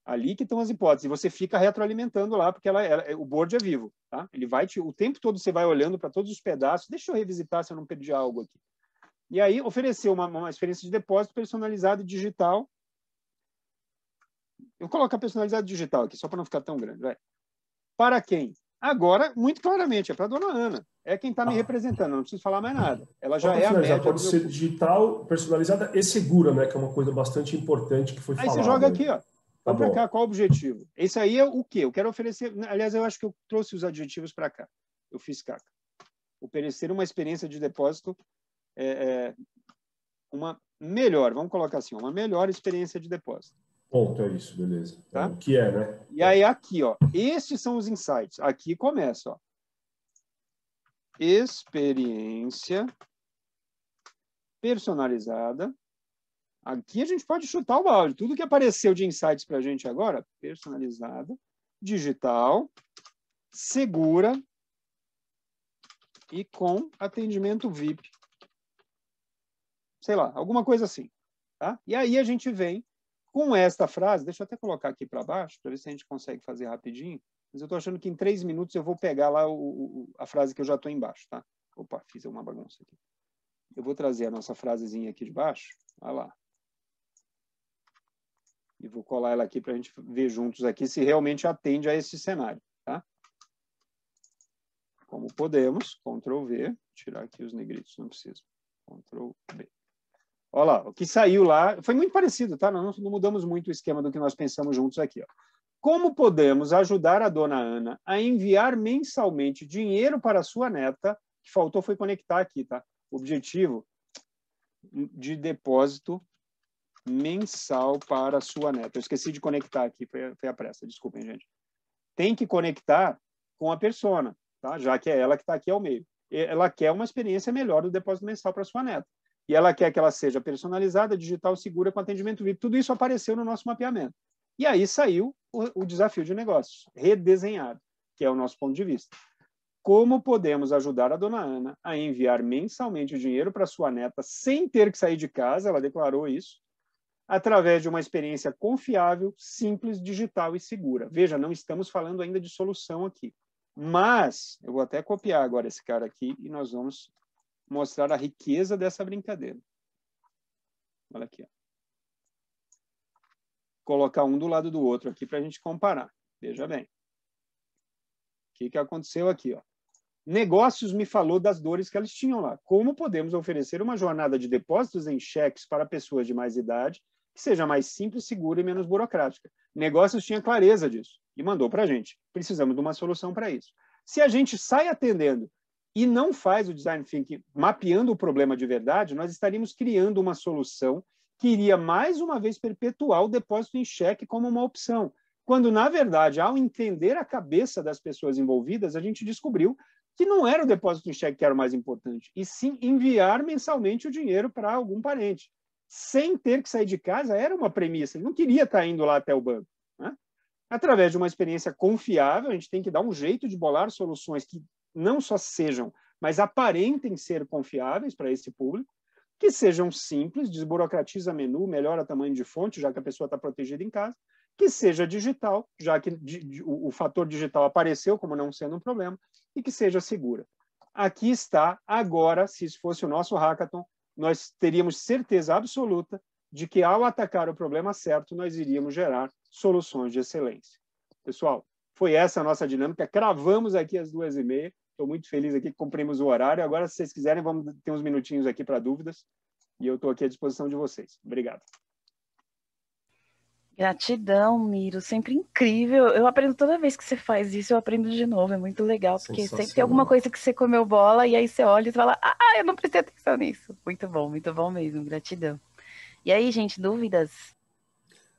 Ali que estão as hipóteses. E você fica retroalimentando lá, porque o board é vivo, tá? Ele vai o tempo todo você vai olhando para todos os pedaços. Deixa eu revisitar se eu não perdi algo aqui. E aí, oferecer uma experiência de depósito personalizada e digital. Eu vou colocar personalizado digital aqui, só para não ficar tão grande. Vai. Para quem? Agora, muito claramente, é para a dona Ana. É quem está me representando, não preciso falar mais nada. Ela já é a média. Pode ser digital, personalizada e segura, né? Que é uma coisa bastante importante que foi falada. Aí você joga aqui, ó. Vai para cá, qual o objetivo? Esse aí é o quê? Eu quero oferecer... Aliás, eu acho que eu trouxe os adjetivos para cá. Eu fiz caca. Oferecer uma experiência de depósito uma melhor, vamos colocar assim, uma melhor experiência de depósito. Ponto, é isso, beleza. Tá? O que é, né? E aí aqui, ó, estes são os insights. Aqui começa, ó. Experiência personalizada. Aqui a gente pode chutar o balde. Tudo que apareceu de insights para a gente agora, personalizada, digital, segura e com atendimento VIP. Sei lá, alguma coisa assim. Tá? E aí a gente vem com esta frase, deixa eu até colocar aqui para baixo, para ver se a gente consegue fazer rapidinho, mas eu estou achando que em 3 minutos eu vou pegar lá a frase que eu já estou embaixo. Tá? Opa, fiz uma bagunça aqui. Eu vou trazer a nossa frasezinha aqui de baixo. Olha lá. E vou colar ela aqui para a gente ver juntos aqui se realmente atende a esse cenário. Tá? Como podemos, Ctrl V, tirar aqui os negritos, não preciso. Ctrl V. Olha lá, o que saiu lá, foi muito parecido, tá? Não mudamos muito o esquema do que nós pensamos juntos aqui. Ó. Como podemos ajudar a dona Ana a enviar mensalmente dinheiro para a sua neta? O que faltou foi conectar aqui, tá? O objetivo de depósito mensal para a sua neta. Eu esqueci de conectar aqui, foi a pressa, desculpem, gente. Tem que conectar com a persona, tá? Já que é ela que está aqui ao meio. Ela quer uma experiência melhor do depósito mensal para a sua neta. E ela quer que ela seja personalizada, digital, segura, com atendimento VIP. Tudo isso apareceu no nosso mapeamento. E aí saiu o desafio de negócios, redesenhado, que é o nosso ponto de vista. Como podemos ajudar a dona Ana a enviar mensalmente o dinheiro para sua neta sem ter que sair de casa, ela declarou isso, através de uma experiência confiável, simples, digital e segura. Veja, não estamos falando ainda de solução aqui. Mas, eu vou até copiar agora esse cara aqui e nós vamos mostrar a riqueza dessa brincadeira. Olha aqui. Ó. Colocar um do lado do outro aqui para a gente comparar. Veja bem. O que aconteceu aqui? Ó? Negócios me falou das dores que eles tinham lá. Como podemos oferecer uma jornada de depósitos em cheques para pessoas de mais idade que seja mais simples, segura e menos burocrática? Negócios tinha clareza disso e mandou para a gente. Precisamos de uma solução para isso. Se a gente sai atendendo e não faz o design thinking mapeando o problema de verdade, nós estaríamos criando uma solução que iria mais uma vez perpetuar o depósito em cheque como uma opção. Quando, na verdade, ao entender a cabeça das pessoas envolvidas, a gente descobriu que não era o depósito em cheque que era o mais importante, e sim enviar mensalmente o dinheiro para algum parente. Sem ter que sair de casa, era uma premissa. Ele não queria estar indo lá até o banco. Né? Através de uma experiência confiável, a gente tem que dar um jeito de bolar soluções que não só sejam, mas aparentem ser confiáveis para esse público, que sejam simples, desburocratiza menu, melhora tamanho de fonte, já que a pessoa está protegida em casa, que seja digital, já que o fator digital apareceu como não sendo um problema, e que seja segura. Aqui está, agora, se isso fosse o nosso hackathon, nós teríamos certeza absoluta de que, ao atacar o problema certo, nós iríamos gerar soluções de excelência. Pessoal, foi essa a nossa dinâmica. Cravamos aqui às 2h30. Estou muito feliz aqui que cumprimos o horário. Agora, se vocês quiserem, vamos ter uns minutinhos aqui para dúvidas. E eu estou aqui à disposição de vocês. Obrigado. Gratidão, Miro. Sempre incrível. Eu aprendo toda vez que você faz isso, eu aprendo de novo. É muito legal, porque sempre tem alguma coisa que você comeu bola e aí você olha e fala, eu não prestei atenção nisso. Muito bom mesmo. Gratidão. E aí, gente, dúvidas?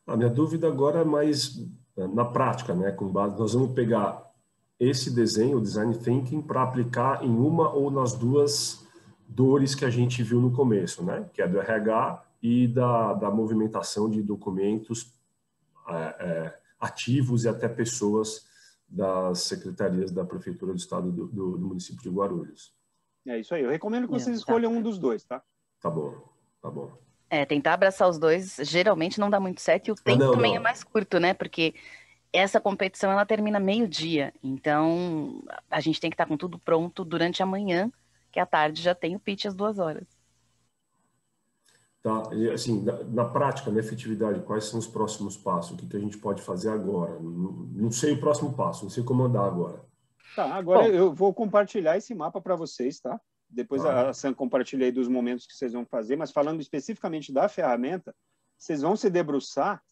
A minha dúvida agora é mais na prática, né? Com base, nós vamos pegar esse desenho, o Design Thinking, para aplicar em uma ou nas duas dores que a gente viu no começo, né? Que é do RH e da movimentação de documentos ativos e até pessoas das secretarias da Prefeitura do Estado do município de Guarulhos. É isso aí. Eu recomendo que vocês escolham um dos dois, tá? Tá bom, tá bom. Tentar abraçar os dois geralmente não dá muito certo e o tempo também é mais curto, né? Porque essa competição ela termina meio-dia, então a gente tem que estar com tudo pronto durante a manhã, que à tarde já tem o pitch às 2h. Tá, e assim, na prática, na efetividade, quais são os próximos passos? O que a gente pode fazer agora? Não sei o próximo passo, não sei como andar agora. Tá, agora eu vou compartilhar esse mapa para vocês, tá? Depois a Sam compartilha aí dos momentos que vocês vão fazer, mas falando especificamente da ferramenta, vocês vão se debruçar.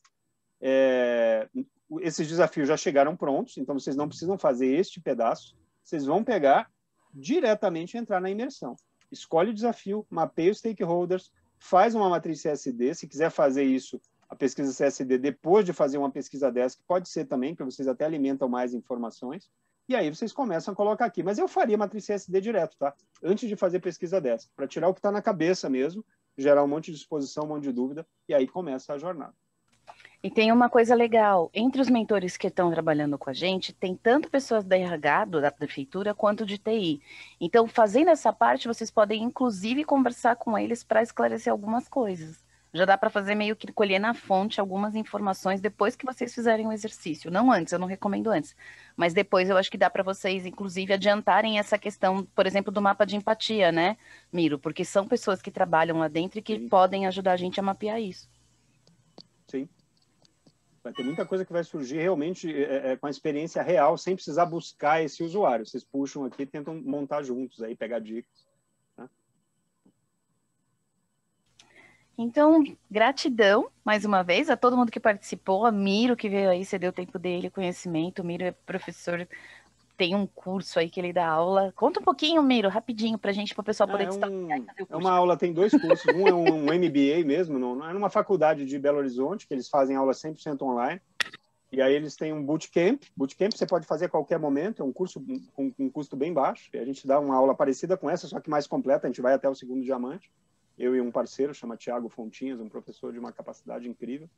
Esses desafios já chegaram prontos, então vocês não precisam fazer este pedaço. Vocês vão pegar diretamente e entrar na imersão. Escolhe o desafio, mapeia os stakeholders, faz uma matriz CSD, se quiser fazer isso, a pesquisa CSD, depois de fazer uma pesquisa dessa, que pode ser também, que vocês até alimentam mais informações, e aí vocês começam a colocar aqui. Mas eu faria matriz CSD direto, tá? Antes de fazer pesquisa dessa, para tirar o que está na cabeça mesmo, gerar um monte de exposição, um monte de dúvida, e aí começa a jornada. E tem uma coisa legal, entre os mentores que estão trabalhando com a gente, tem tanto pessoas da RH, da prefeitura, quanto de TI. Então, fazendo essa parte, vocês podem, inclusive, conversar com eles para esclarecer algumas coisas. Já dá para fazer meio que colher na fonte algumas informações depois que vocês fizerem o exercício. Não antes, eu não recomendo antes. Mas depois eu acho que dá para vocês, inclusive, adiantarem essa questão, por exemplo, do mapa de empatia, né, Miro? Porque são pessoas que trabalham lá dentro e que podem ajudar a gente a mapear isso. Sim. Vai ter muita coisa que vai surgir realmente com a experiência real, sem precisar buscar esse usuário. Vocês puxam aqui e tentam montar juntos, aí pegar dicas. Então, gratidão, mais uma vez, a todo mundo que participou, a Miro, que veio aí, cedeu o tempo dele, conhecimento. O Miro é professor, tem um curso aí que ele dá aula. Conta um pouquinho, Miro, rapidinho, para a gente, para o pessoal poder destacar e fazer o curso. É uma aula, tem 2 cursos. Um é um MBA mesmo, não é numa faculdade de Belo Horizonte, que eles fazem aula 100% online. E aí eles têm um bootcamp. Bootcamp você pode fazer a qualquer momento, é um curso com um custo bem baixo. E a gente dá uma aula parecida com essa, só que mais completa, a gente vai até o 2º diamante. Eu e um parceiro, chama Thiago Fontinhas, um professor de uma capacidade incrível.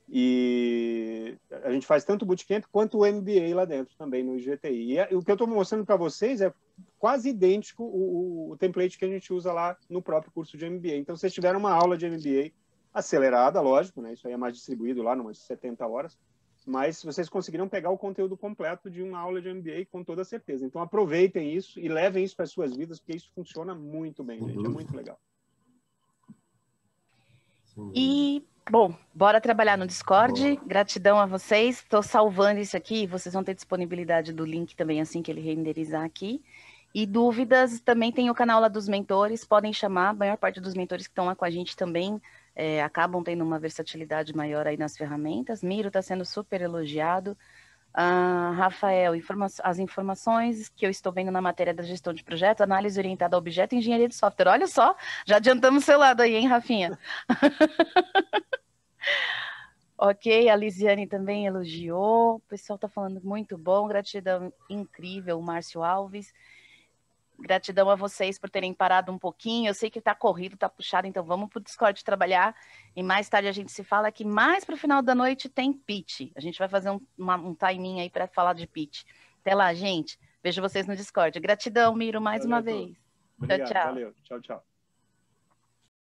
E a gente faz tanto o bootcamp quanto o MBA lá dentro também, no IGTI. E o que eu estou mostrando para vocês é quase idêntico o template que a gente usa lá no próprio curso de MBA. Então, vocês tiveram uma aula de MBA acelerada, lógico, né? Isso aí é mais distribuído lá, umas 70 horas. Mas vocês conseguiram pegar o conteúdo completo de uma aula de MBA com toda certeza. Então, aproveitem isso e levem isso para as suas vidas, porque isso funciona muito bem, gente. É muito legal. E, bom, bora trabalhar no Discord. Gratidão a vocês. Estou salvando isso aqui. Vocês vão ter disponibilidade do link também assim que ele renderizar aqui. E dúvidas, também tem o canal lá dos mentores. Podem chamar. A maior parte dos mentores que estão lá com a gente também acabam tendo uma versatilidade maior aí nas ferramentas. Miro está sendo super elogiado. Rafael, as informações que eu estou vendo na matéria da gestão de projeto, análise orientada a objeto e engenharia de software. Olha só, já adiantamos o seu lado aí, hein, Rafinha? Ok, a Lisiane também elogiou. O pessoal está falando muito bom, gratidão incrível, o Márcio Alves. Gratidão a vocês por terem parado um pouquinho. Eu sei que está corrido, está puxado, então vamos para o Discord trabalhar. E mais tarde a gente se fala que mais para o final da noite tem pitch. A gente vai fazer um timing aí para falar de pitch. Até lá, gente. Vejo vocês no Discord. Gratidão, Miro, mais uma vez. Obrigado, Tchau, tchau. valeu. Tchau, tchau.